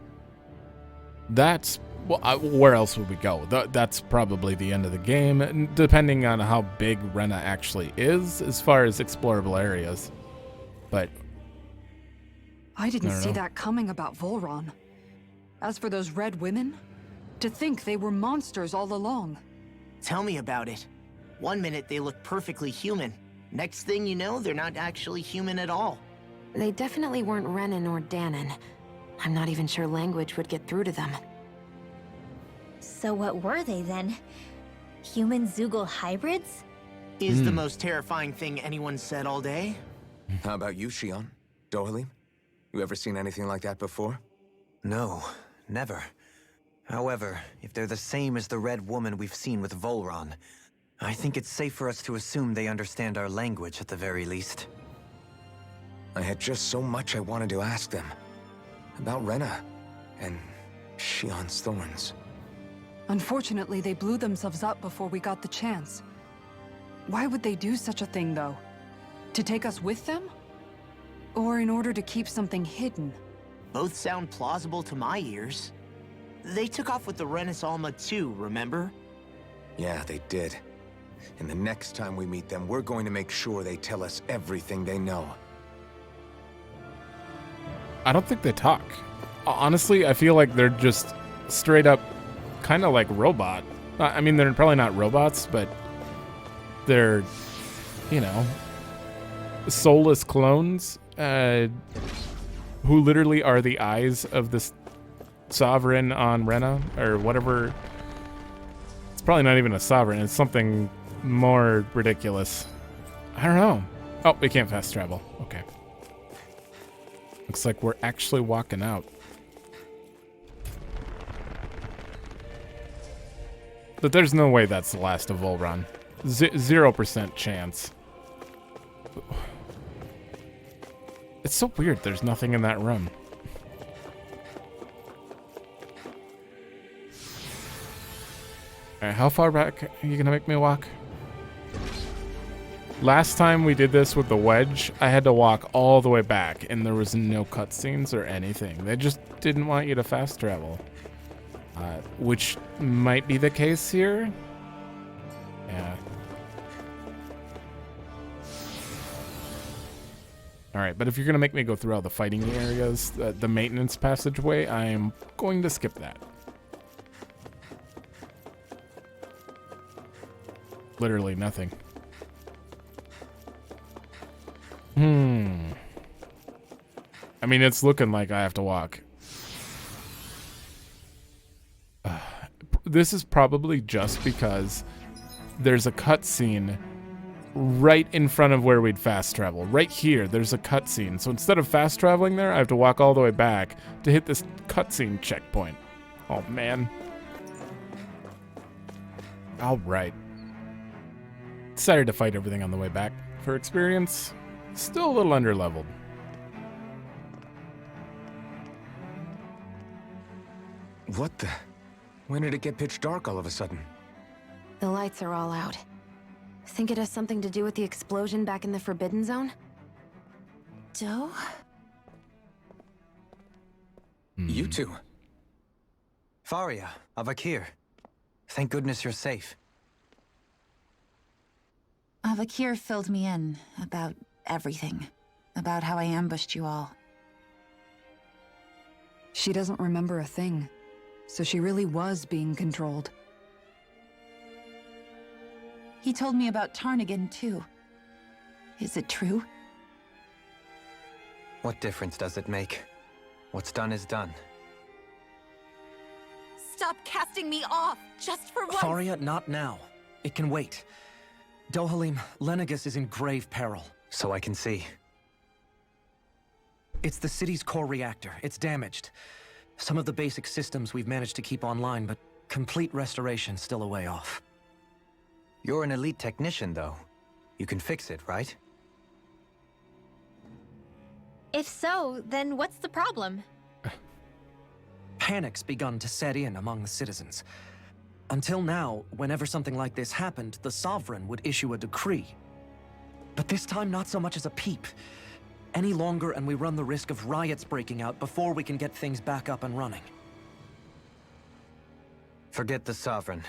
that's... Well, where else would we go? That's probably the end of the game, depending on how big Rena actually is, as far as explorable areas. But... I didn't see that coming about Volron. As for those red women, to think they were monsters all along. Tell me about it. One minute they look perfectly human. Next thing you know, they're not actually human at all. They definitely weren't Renan or Dahnan. I'm not even sure language would get through to them. So what were they then? Human Zoogle hybrids? Is the most terrifying thing anyone said all day? How about you, Shionne? Dohalim? You ever seen anything like that before? No, never. However, if they're the same as the Red Woman we've seen with Volron, I think it's safe for us to assume they understand our language at the very least. I had just so much I wanted to ask them. About Rena and Shionne's thorns. Unfortunately, they blew themselves up before we got the chance. Why would they do such a thing, though? To take us with them? Or in order to keep something hidden? Both sound plausible to my ears. They took off with the Renis Alma too, remember? Yeah, they did. And the next time we meet them, we're going to make sure they tell us everything they know. I don't think they talk. Honestly, I feel like they're just straight up kind of like robot. I mean, they're probably not robots, but they're, you know, soulless clones who literally are the eyes of this sovereign on Rena, or whatever. It's probably not even a sovereign. It's something more ridiculous. I don't know. Oh, we can't fast travel. Okay. Looks like we're actually walking out. But there's no way that's the last of Volron. 0% chance. It's so weird there's nothing in that room. Alright, how far back are you gonna make me walk? Last time we did this with the wedge, I had to walk all the way back, and there was no cutscenes or anything. They just didn't want you to fast travel. Which might be the case here. Yeah. Alright, but if you're gonna make me go through all the fighting areas, the maintenance passageway, I'm going to skip that. Literally nothing. I mean, it's looking like I have to walk. This is probably just because there's a cutscene right in front of where we'd fast travel. Right here, there's a cutscene. So instead of fast traveling there, I have to walk all the way back to hit this cutscene checkpoint. Oh, man. All right. Decided to fight everything on the way back. For experience, still a little underleveled. What the? When did it get pitch dark all of a sudden? The lights are all out. Think it has something to do with the explosion back in the Forbidden Zone? Doe? You two. Faria, Avakir. Thank goodness you're safe. Avakir filled me in about everything. About how I ambushed you all. She doesn't remember a thing. So she really was being controlled. He told me about Tarnigan, too. Is it true? What difference does it make? What's done is done. Stop casting me off, just for once! Faria, not now. It can wait. Dohalim, Lenegis is in grave peril. So I can see. It's the city's core reactor. It's damaged. Some of the basic systems we've managed to keep online, but complete restoration's still a way off. You're an elite technician, though. You can fix it, right? If so, then what's the problem? Panic's begun to set in among the citizens. Until now, whenever something like this happened, the Sovereign would issue a decree. But this time, not so much as a peep. Any longer, and we run the risk of riots breaking out before we can get things back up and running. Forget the Sovereign.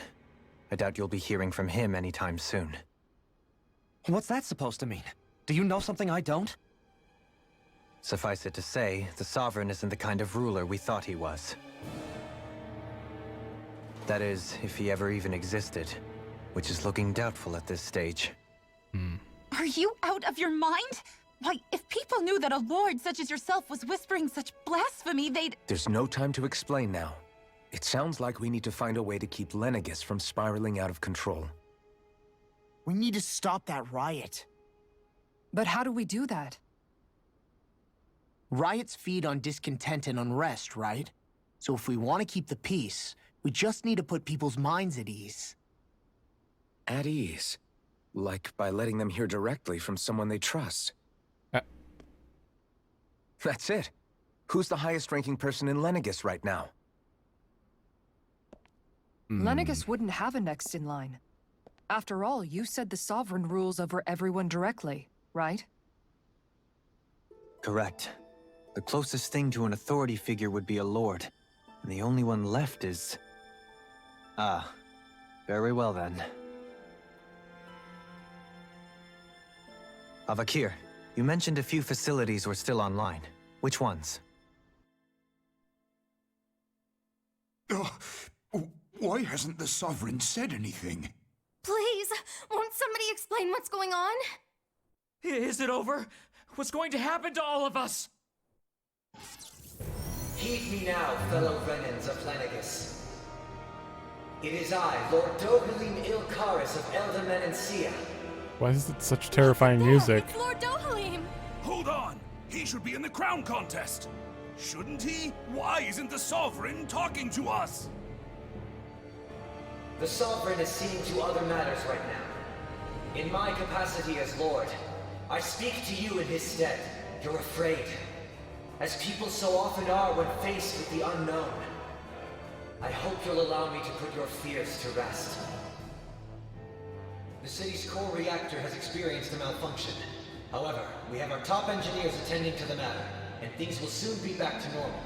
I doubt you'll be hearing from him anytime soon. What's that supposed to mean? Do you know something I don't? Suffice it to say, the Sovereign isn't the kind of ruler we thought he was. That is, if he ever even existed, which is looking doubtful at this stage. Are you out of your mind? Why, if people knew that a lord such as yourself was whispering such blasphemy, they'd— There's no time to explain now. It sounds like we need to find a way to keep Lenegis from spiraling out of control. We need to stop that riot. But how do we do that? Riots feed on discontent and unrest, right? So if we want to keep the peace, We just need to put people's minds at ease. At ease? Like by letting them hear directly from someone they trust? That's it. Who's the highest-ranking person in Lenegis right now? Lenegis wouldn't have a next in line. After all, you said the Sovereign rules over everyone directly, right? Correct. The closest thing to an authority figure would be a lord, and the only one left is... Ah, very well then. Avakir, you mentioned a few facilities were still online. Which ones? Why hasn't the Sovereign said anything? Please, won't somebody explain what's going on? Is it over? What's going to happen to all of us? Heed me now, fellow Renans of Lenegis. It is I, Lord Dohalim Ilkaris of Eldaman and Sia. Why is it such terrifying music? It's Lord Dohalim! Hold on! He should be in the crown contest! Shouldn't he? Why isn't the Sovereign talking to us? The Sovereign is seeing to other matters right now. In my capacity as Lord, I speak to you in his stead. You're afraid, as people so often are when faced with the unknown. I hope you'll allow me to put your fears to rest. The city's core reactor has experienced a malfunction. However, we have our top engineers attending to the matter, and things will soon be back to normal.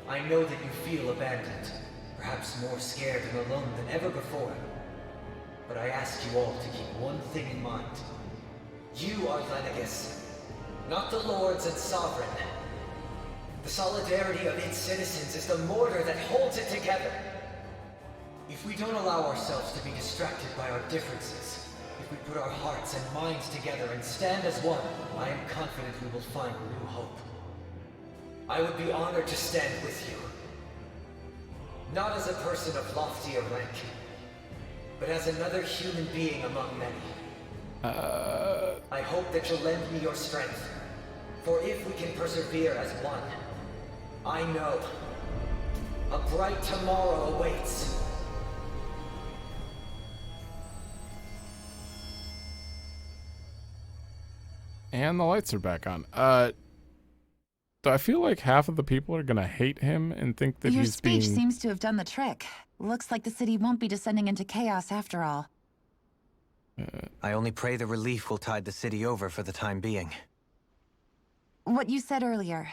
I know that you feel abandoned, perhaps more scared and alone than ever before. But I ask you all to keep one thing in mind. You are Lenegis, not the Lords and Sovereign. The solidarity of its citizens is the mortar that holds it together. If we don't allow ourselves to be distracted by our differences, if we put our hearts and minds together and stand as one, I am confident we will find new hope. I would be honored to stand with you. Not as a person of loftier rank, but as another human being among many. I hope that you'll lend me your strength, for if we can persevere as one, I know a bright tomorrow awaits. And the lights are back on. Do I feel like half of the people are gonna hate him and think that Your he's speech being... seems to have done the trick. Looks like the city won't be descending into chaos after all. I only pray the relief will tide the city over for the time being. What you said earlier,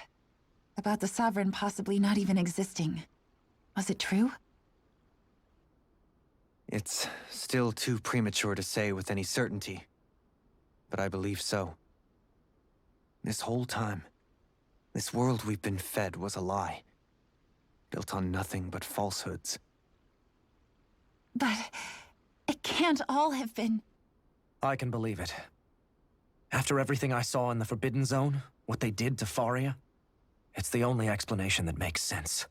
about the Sovereign possibly not even existing, was it true? It's still too premature to say with any certainty, but I believe so. This whole time, this world we've been fed was a lie, built on nothing but falsehoods. But it can't all have been... I can believe it. After everything I saw in the Forbidden Zone, what they did to Faria, it's the only explanation that makes sense.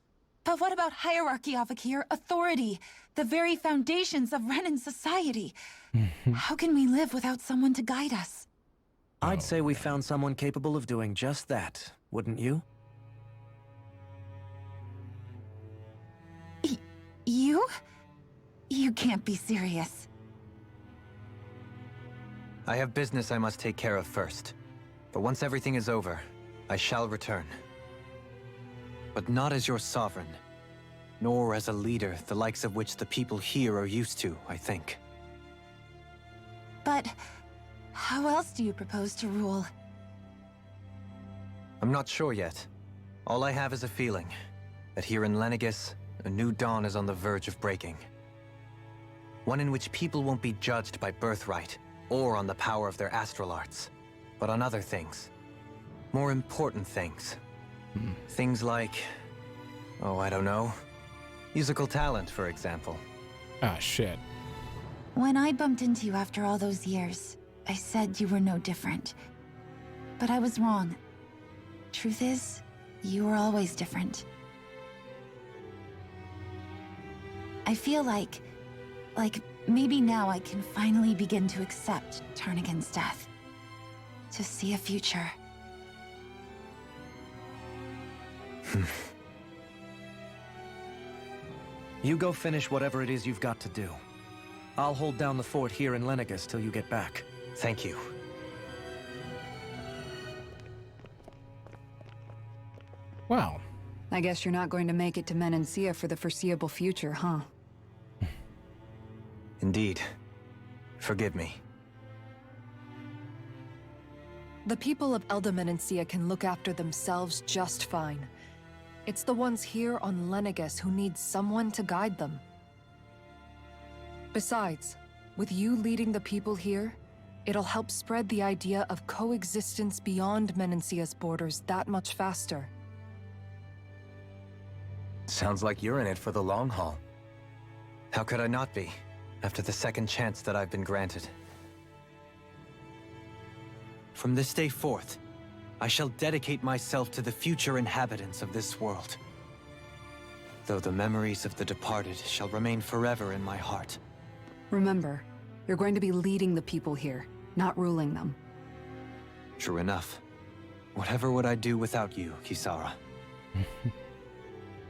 But what about hierarchy, Avakir? Authority? The very foundations of Renan society? How can we live without someone to guide us? I'd say we found someone capable of doing just that, wouldn't you? You? You can't be serious. I have business I must take care of first. But once everything is over, I shall return. But not as your sovereign, nor as a leader the likes of which the people here are used to, I think. But how else do you propose to rule? I'm not sure yet. All I have is a feeling that here in Lenegis, a new dawn is on the verge of breaking. One in which people won't be judged by birthright, or on the power of their astral arts, but on other things. More important things. Things like... oh, I don't know. Musical talent, for example. Ah, shit. When I bumped into you after all those years, I said you were no different. But I was wrong. Truth is, you were always different. I feel like maybe now I can finally begin to accept Tarnigan's death. To see a future. You go finish whatever it is you've got to do. I'll hold down the fort here in Lenegus till you get back. Thank you. Wow. I guess you're not going to make it to Menancia for the foreseeable future, huh? Indeed. Forgive me. The people of Elda Menancia can look after themselves just fine. It's the ones here on Lenegus who need someone to guide them. Besides, with you leading the people here, it'll help spread the idea of coexistence beyond Menancia's borders that much faster. Sounds like you're in it for the long haul. How could I not be, after the second chance that I've been granted? From this day forth, I shall dedicate myself to the future inhabitants of this world. Though the memories of the departed shall remain forever in my heart. Remember, you're going to be leading the people here, not ruling them. True enough. Whatever would I do without you, Kisara?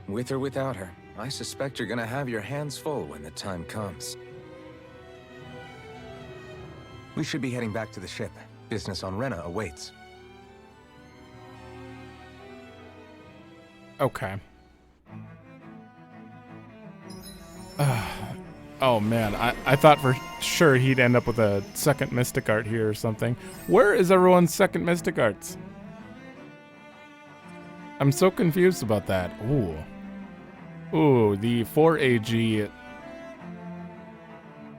With or without her, I suspect you're gonna have your hands full when the time comes. We should be heading back to the ship. Business on Rena awaits. Okay. Oh man, I thought for sure he'd end up with a second Mystic Art here or something. Where is everyone's second Mystic Arts? I'm so confused about that. Ooh. Ooh, the 4AG.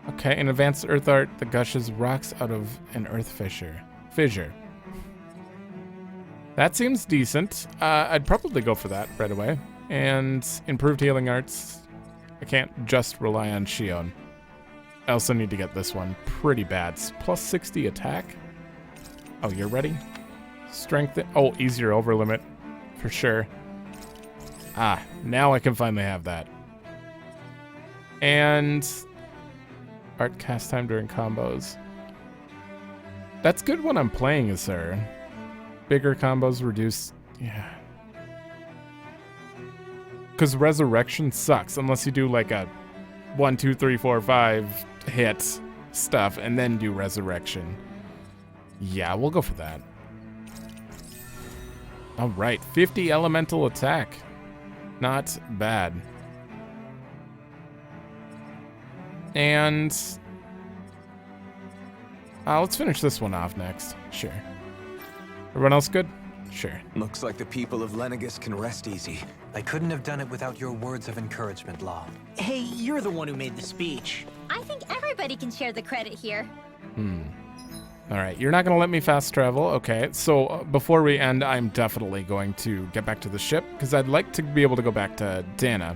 Okay, an advanced earth art that gushes rocks out of an earth fissure. That seems decent. I'd probably go for that right away. And improved healing arts. I can't just rely on Shionne. I also need to get this one pretty bad. Plus 60 attack. Oh, you're ready? Strength. Oh, easier over limit. For sure. Ah, now I can finally have that. And art cast time during combos. That's good when I'm playing as her. Bigger combos reduce. Yeah. Because resurrection sucks unless you do like a 1, 2, 3, 4, 5 hit stuff and then do resurrection. Yeah, we'll go for that. All right, 50 elemental attack. Not bad. And let's finish this one off next. Sure. Everyone else good? Sure. Looks like the people of Lenegus can rest easy. I couldn't have done it without your words of encouragement, Law. Hey, you're the one who made the speech. I think everybody can share the credit here. All right, you're not going to let me fast travel. Okay, so before we end, I'm definitely going to get back to the ship because I'd like to be able to go back to Dahna.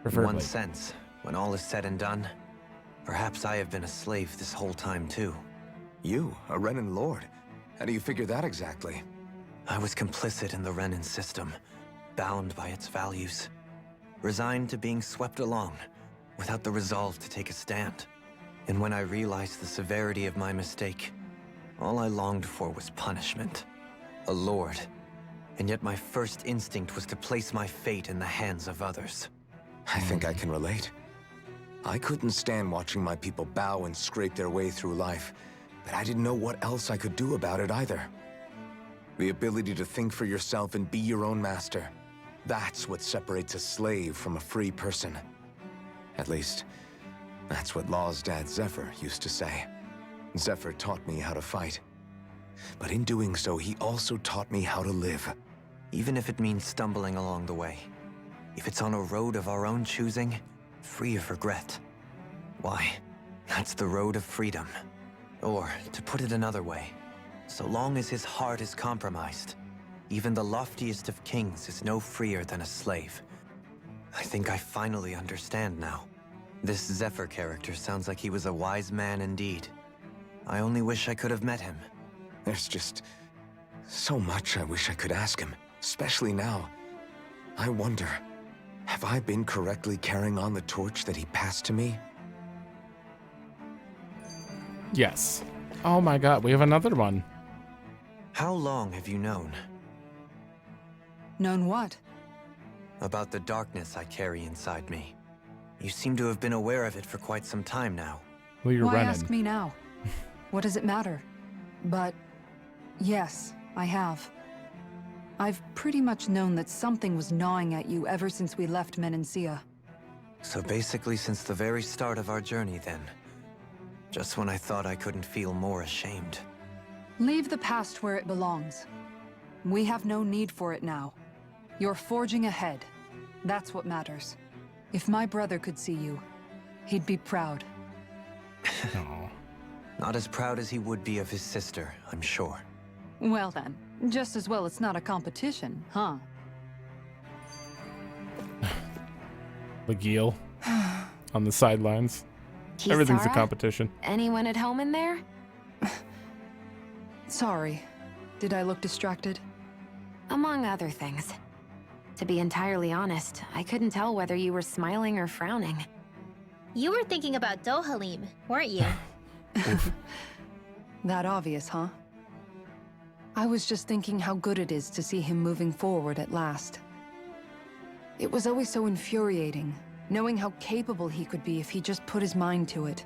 In one sense, when all is said and done, perhaps I have been a slave this whole time too. You, a Renan lord? How do you figure that exactly? I was complicit in the Renan system, bound by its values, resigned to being swept along, without the resolve to take a stand. And when I realized the severity of my mistake, all I longed for was punishment. A lord. And yet my first instinct was to place my fate in the hands of others. I think I can relate. I couldn't stand watching my people bow and scrape their way through life, but I didn't know what else I could do about it either. The ability to think for yourself and be your own master. That's what separates a slave from a free person. At least, that's what Law's dad Zephyr used to say. Zephyr taught me how to fight. But in doing so, he also taught me how to live. Even if it means stumbling along the way. If it's on a road of our own choosing, free of regret. Why, that's the road of freedom. Or, to put it another way, so long as his heart is compromised, even the loftiest of kings is no freer than a slave. I think I finally understand now. This Zephyr character sounds like he was a wise man indeed. I only wish I could have met him. There's just so much I wish I could ask him, especially now. I wonder, have I been correctly carrying on the torch that he passed to me? Yes. Oh my god, we have another one. How long have you known? Known what? about the darkness I carry inside me. You seem to have been aware of it for quite some time now. Well, you're Why running. ask me now? What does it matter? But yes, I have. I've pretty much known that something was gnawing at you ever since we left Menancia. So basically since the very start of our journey then. Just when I thought I couldn't feel more ashamed. Leave the past where it belongs. We have no need for it now. You're forging ahead. That's what matters. If my brother could see you, he'd be proud. Oh. Not as proud as he would be of his sister, I'm sure. Well then, just as well it's not a competition, huh? Legil on the sidelines. Everything's a Kisara? competition. Anyone at home in there? Sorry. Did I look distracted? Among other things. To be entirely honest, I couldn't tell whether you were smiling or frowning. You were thinking about Dohalim, weren't you? That obvious, huh? I was just thinking how good it is to see him moving forward at last. It was always so infuriating, knowing how capable he could be if he just put his mind to it.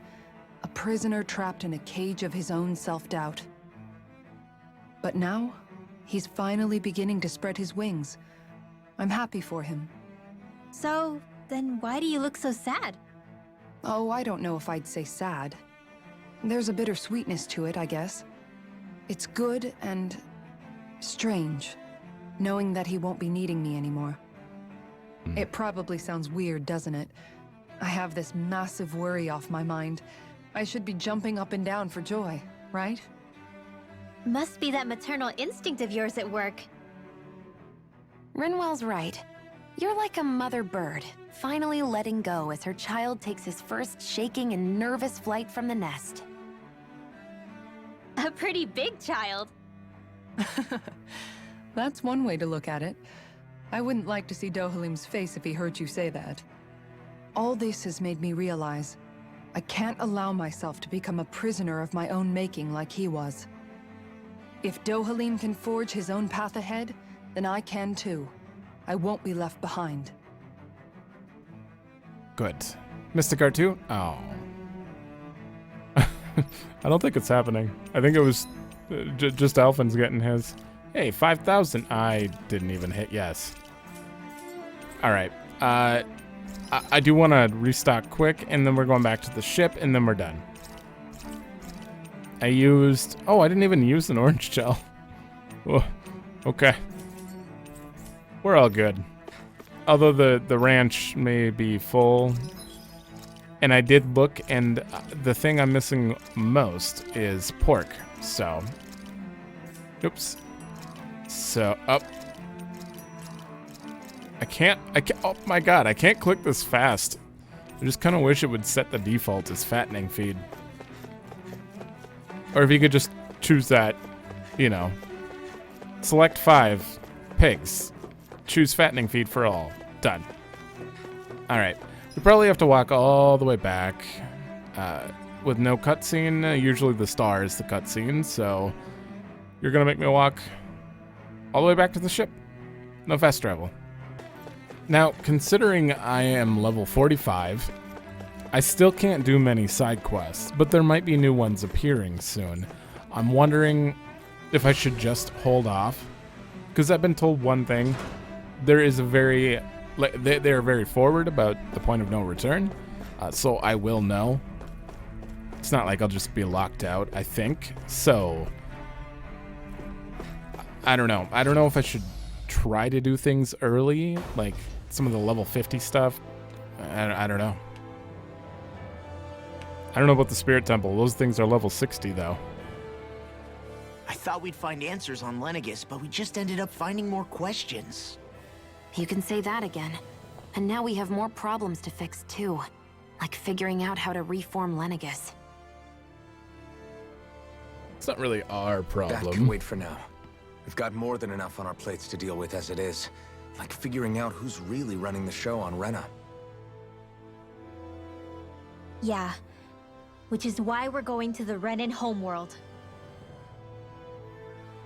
A prisoner trapped in a cage of his own self-doubt. But now, he's finally beginning to spread his wings. I'm happy for him. So, then why do you look so sad? Oh, I don't know if I'd say sad. There's a bittersweetness to it, I guess. It's good and strange, knowing that he won't be needing me anymore. It probably sounds weird, doesn't it? I have this massive worry off my mind. I should be jumping up and down for joy, right? Must be that maternal instinct of yours at work. Rinwell's right. You're like a mother bird, finally letting go as her child takes his first shaking and nervous flight from the nest. A pretty big child. That's one way to look at it. I wouldn't like to see Dohalim's face if he heard you say that. All this has made me realize I can't allow myself to become a prisoner of my own making like he was. If Dohalim can forge his own path ahead, then I can too. I won't be left behind. Good. Mystic R2? Oh. I don't think it's happening. I think it was just Alphen's getting his. Hey, 5,000. I didn't even hit yes. All right. I do want to restock quick, and then we're going back to the ship, and then we're done. I used... Oh, I didn't even use an orange gel. Whoa. Okay. We're all good. Although the ranch may be full. And I did look, and the thing I'm missing most is pork. So... Oops. So, up. I can't, oh my god, I can't click this fast. I just kind of wish it would set the default as fattening feed. Or if you could just choose that, you know. Select 5 pigs. Choose fattening feed for all. Done. Alright. We probably have to walk all the way back. With no cutscene. Usually the star is the cutscene, so you're gonna make me walk all the way back to the ship. No fast travel. Now, considering I am level 45, I still can't do many side quests, but there might be new ones appearing soon. I'm wondering if I should just hold off, because I've been told one thing. There is a very, they are very forward about the point of no return, so I will know. It's not like I'll just be locked out, I think. So, I don't know. I don't know if I should try to do things early, like some of the level 50 stuff. I don't know. I don't know about the Spirit Temple. Those things are level 60, though. I thought we'd find answers on Lenegis, but we just ended up finding more questions. You can say that again. And now we have more problems to fix too. Like figuring out how to reform Lenegis. It's not really our problem. That can wait for now. We've got more than enough on our plates to deal with as it is. Like figuring out who's really running the show on Rena. Yeah. Which is why we're going to the Renan homeworld.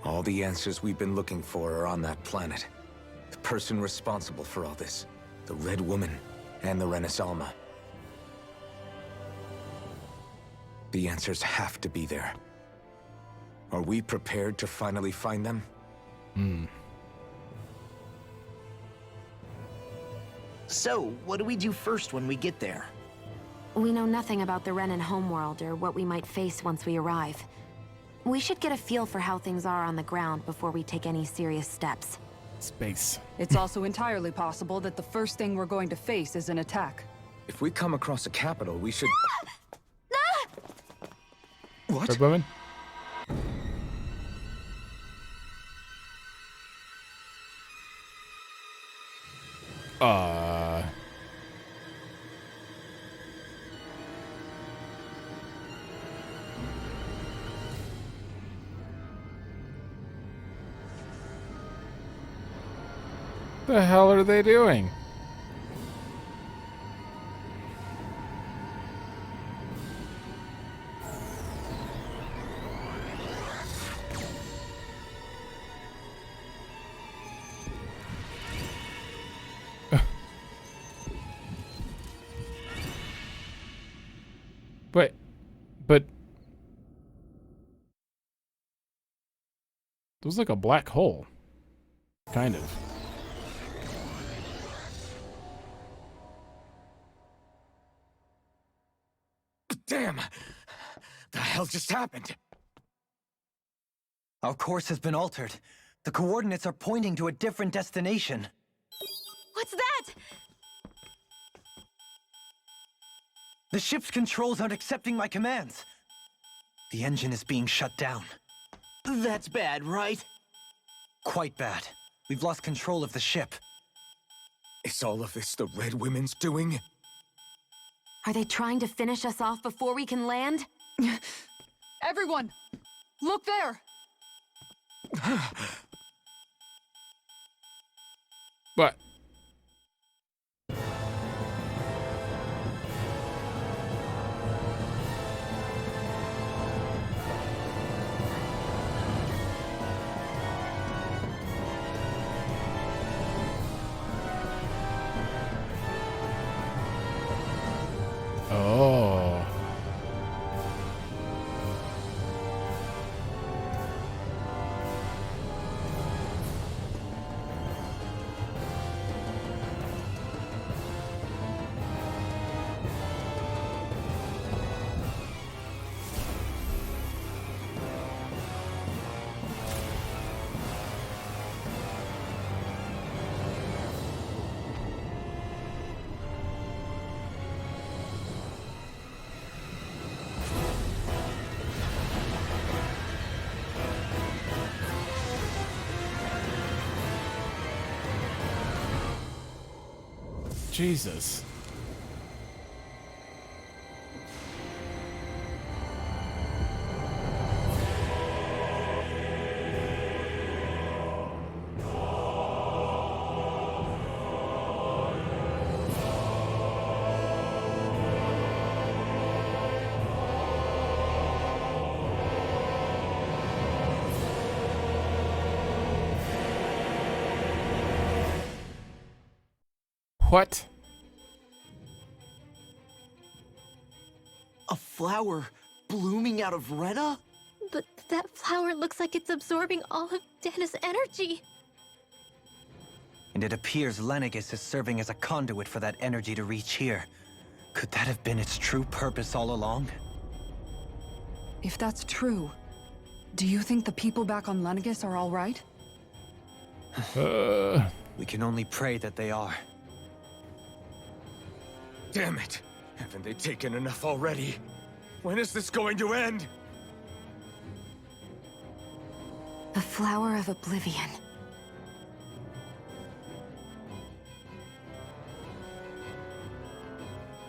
All the answers we've been looking for are on that planet. The person responsible for all this. The Red Woman and the Renaissance. The answers have to be there. Are we prepared to finally find them? So, what do we do first when we get there? We know nothing about the Renan homeworld or what we might face once we arrive. We should get a feel for how things are on the ground before we take any serious steps. Space. It's also entirely possible that the first thing we're going to face is an attack. If we come across a capital, we should... What? Red Woman? The hell are they doing? But it was like a black hole, kind of. Damn! The hell just happened? Our course has been altered. The coordinates are pointing to a different destination. What's that? The ship's controls aren't accepting my commands. The engine is being shut down. That's bad, right? Quite bad. We've lost control of the ship. Is all of this the Red Women's doing? Are they trying to finish us off before we can land? Everyone! Look there! What? Oh. Jesus. What? A flower blooming out of Rena? But that flower looks like it's absorbing all of Dahna's energy. And it appears Lenegis is serving as a conduit for that energy to reach here. Could that have been its true purpose all along? If that's true, do you think the people back on Lenegis are all right? We can only pray that they are. Damn it! Haven't they taken enough already? When is this going to end? The Flower of Oblivion.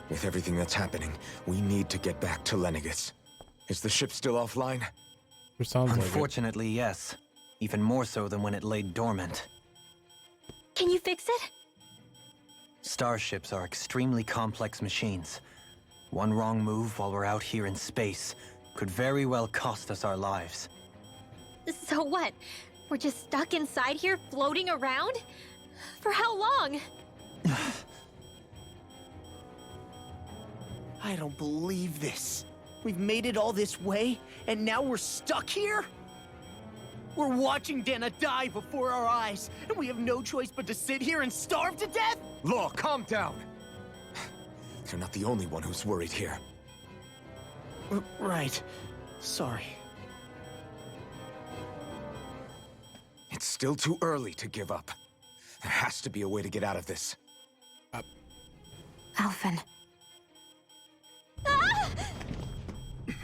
With everything that's happening, we need to get back to Lenegis. Is the ship still offline? It sounds like it. Unfortunately, yes. Even more so than when it lay dormant. Can you fix it? Starships are extremely complex machines. One wrong move while we're out here in space could very well cost us our lives. So what? We're just stuck inside here, floating around? For how long? I don't believe this. We've made it all this way, and now we're stuck here? We're watching Dahna die before our eyes, and we have no choice but to sit here and starve to death? Law, calm down. You're not the only one who's worried here. Right. Sorry. It's still too early to give up. There has to be a way to get out of this. Alphen.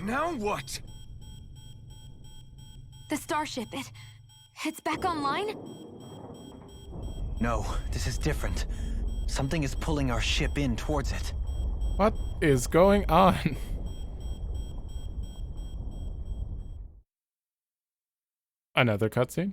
Now what? The starship, it's back online? No, this is different. Something is pulling our ship in towards it. What is going on? Another cutscene?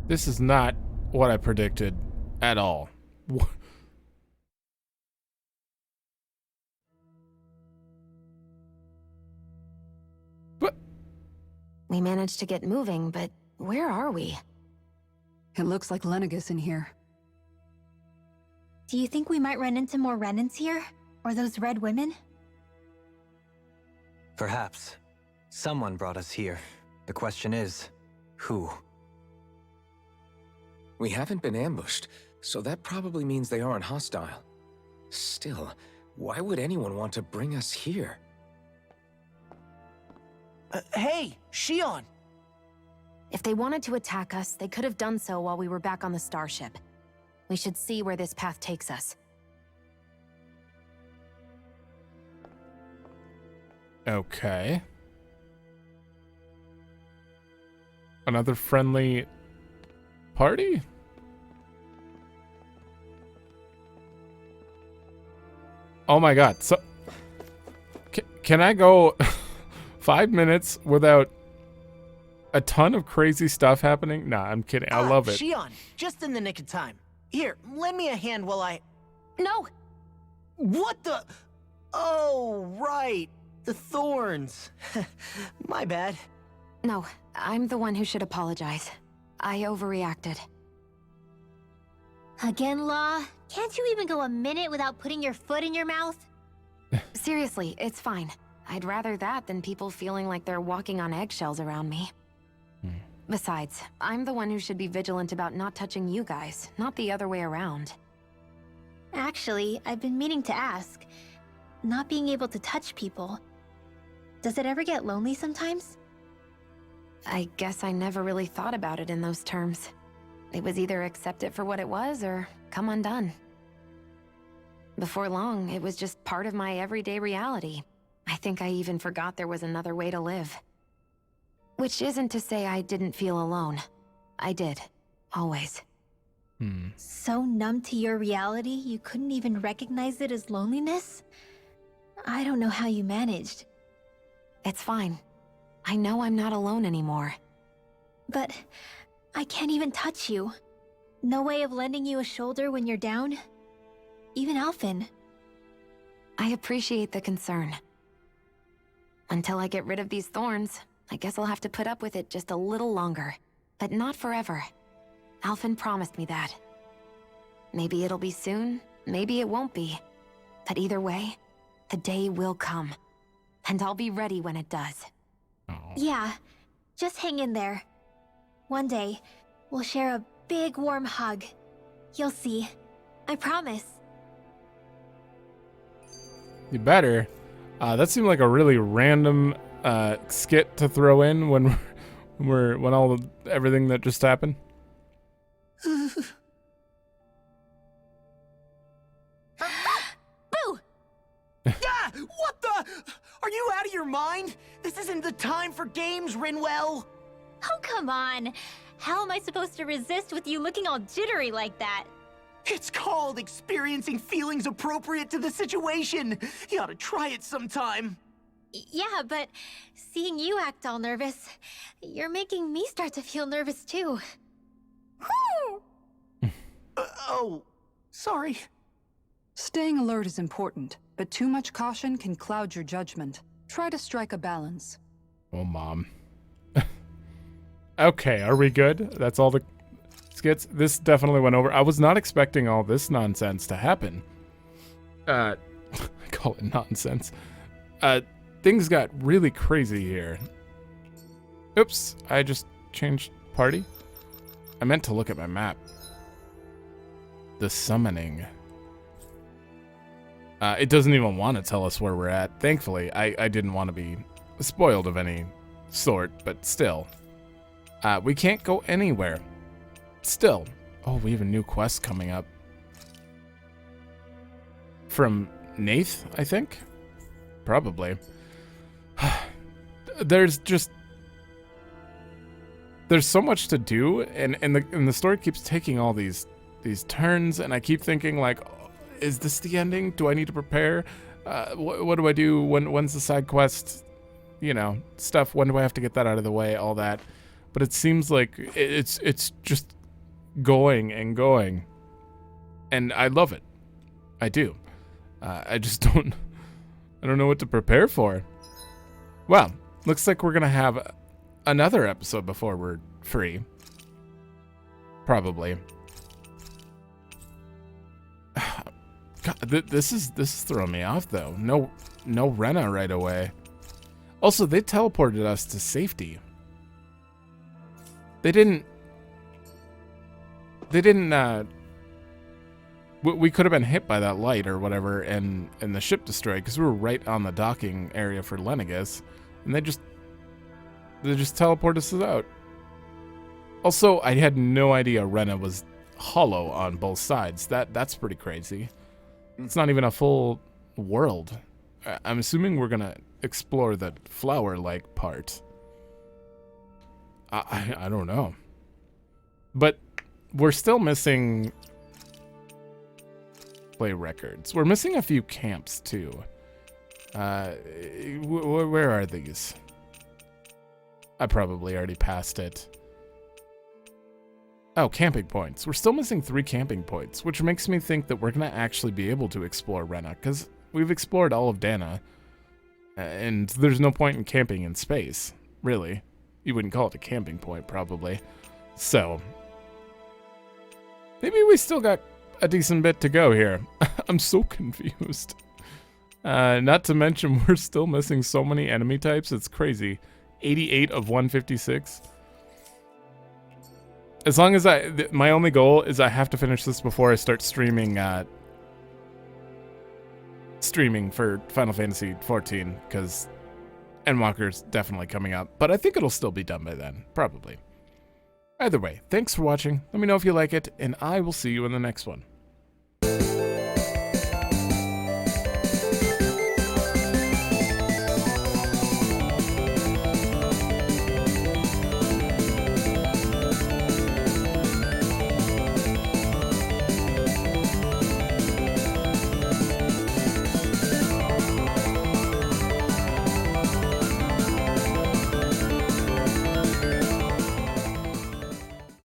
This is not what I predicted at all. What? We managed to get moving, but where are we? It looks like Lenegus in here. Do you think we might run into more Renans here? Or those red women? Perhaps. Someone brought us here. The question is, who? We haven't been ambushed, so that probably means they aren't hostile. Still, why would anyone want to bring us here? Hey, Shionne! If they wanted to attack us, they could have done so while we were back on the starship. We should see where this path takes us. Okay. Another friendly party? Oh my god. So can I go 5 minutes without a ton of crazy stuff happening? Nah, I'm kidding. I love it. Shionne, just in the nick of time. Here, lend me a hand while I... No! What the... Oh, right. The thorns. My bad. No, I'm the one who should apologize. I overreacted. Again, Law? Can't you even go a minute without putting your foot in your mouth? Seriously, it's fine. I'd rather that than people feeling like they're walking on eggshells around me. Besides, I'm the one who should be vigilant about not touching you guys, not the other way around. Actually, I've been meaning to ask. Not being able to touch people, does it ever get lonely sometimes? I guess I never really thought about it in those terms. It was either accept it for what it was or come undone. Before long, it was just part of my everyday reality. I think I even forgot there was another way to live. Which isn't to say I didn't feel alone. I did. Always. So numb to your reality, you couldn't even recognize it as loneliness? I don't know how you managed. It's fine. I know I'm not alone anymore. But I can't even touch you. No way of lending you a shoulder when you're down? Even Alphen. I appreciate the concern. Until I get rid of these thorns, I guess I'll have to put up with it just a little longer. But not forever. Alphen promised me that. Maybe it'll be soon, maybe it won't be. But either way, the day will come. And I'll be ready when it does. Yeah, just hang in there. One day, we'll share a big warm hug. You'll see. I promise. You better. That seemed like a really random skit to throw in when everything that just happened. Boo! Yeah, what the? Are you out of your mind? This isn't the time for games, Rinwell. Oh, come on. How am I supposed to resist with you looking all jittery like that? It's called experiencing feelings appropriate to the situation. You ought to try it sometime. Yeah, but seeing you act all nervous, you're making me start to feel nervous too. Oh, sorry. Staying alert is important, but too much caution can cloud your judgment. Try to strike a balance. Oh, Mom. Okay, are we good? That's all the skits? This definitely went over. I was not expecting all this nonsense to happen. I call it nonsense. Things got really crazy here. Oops, I just changed party. I meant to look at my map. The summoning. It doesn't even want to tell us where we're at. Thankfully, I didn't want to be spoiled of any sort, but still. We can't go anywhere. Still. Oh, we have a new quest coming up. From Nath, I think? Probably. There's so much to do, and the story keeps taking all these turns, and I keep thinking, like, is this the ending? Do I need to prepare? What do I do? When's the side quest? You know, stuff. When do I have to get that out of the way? All that. But it seems like it's just going and going, and I love it. I do. I just don't know what to prepare for. Well, looks like we're gonna have another episode before we're free. Probably. God, this is throwing me off though. No Rena right away. Also, they teleported us to safety. They didn't. We could have been hit by that light or whatever, and the ship destroyed because we were right on the docking area for Lenegus, and they just teleported us out. Also, I had no idea Rena was hollow on both sides. That's pretty crazy. It's not even a full world. I'm assuming we're gonna explore the flower-like part. I don't know. But we're still missing play records. We're missing a few camps too. Where are these? I probably already passed it. Oh, camping points. We're still missing 3 camping points, which makes me think that we're going to actually be able to explore Rena, because we've explored all of Dahna, and there's no point in camping in space, really. You wouldn't call it a camping point, probably. So, maybe we still got a decent bit to go here. I'm so confused. Not to mention, we're still missing so many enemy types. It's crazy. 88 of 156. As long as my only goal is I have to finish this before I start streaming for Final Fantasy XIV, because Endwalker's definitely coming up, but I think it'll still be done by then, probably. Either way, thanks for watching. Let me know if you like it, and I will see you in the next one.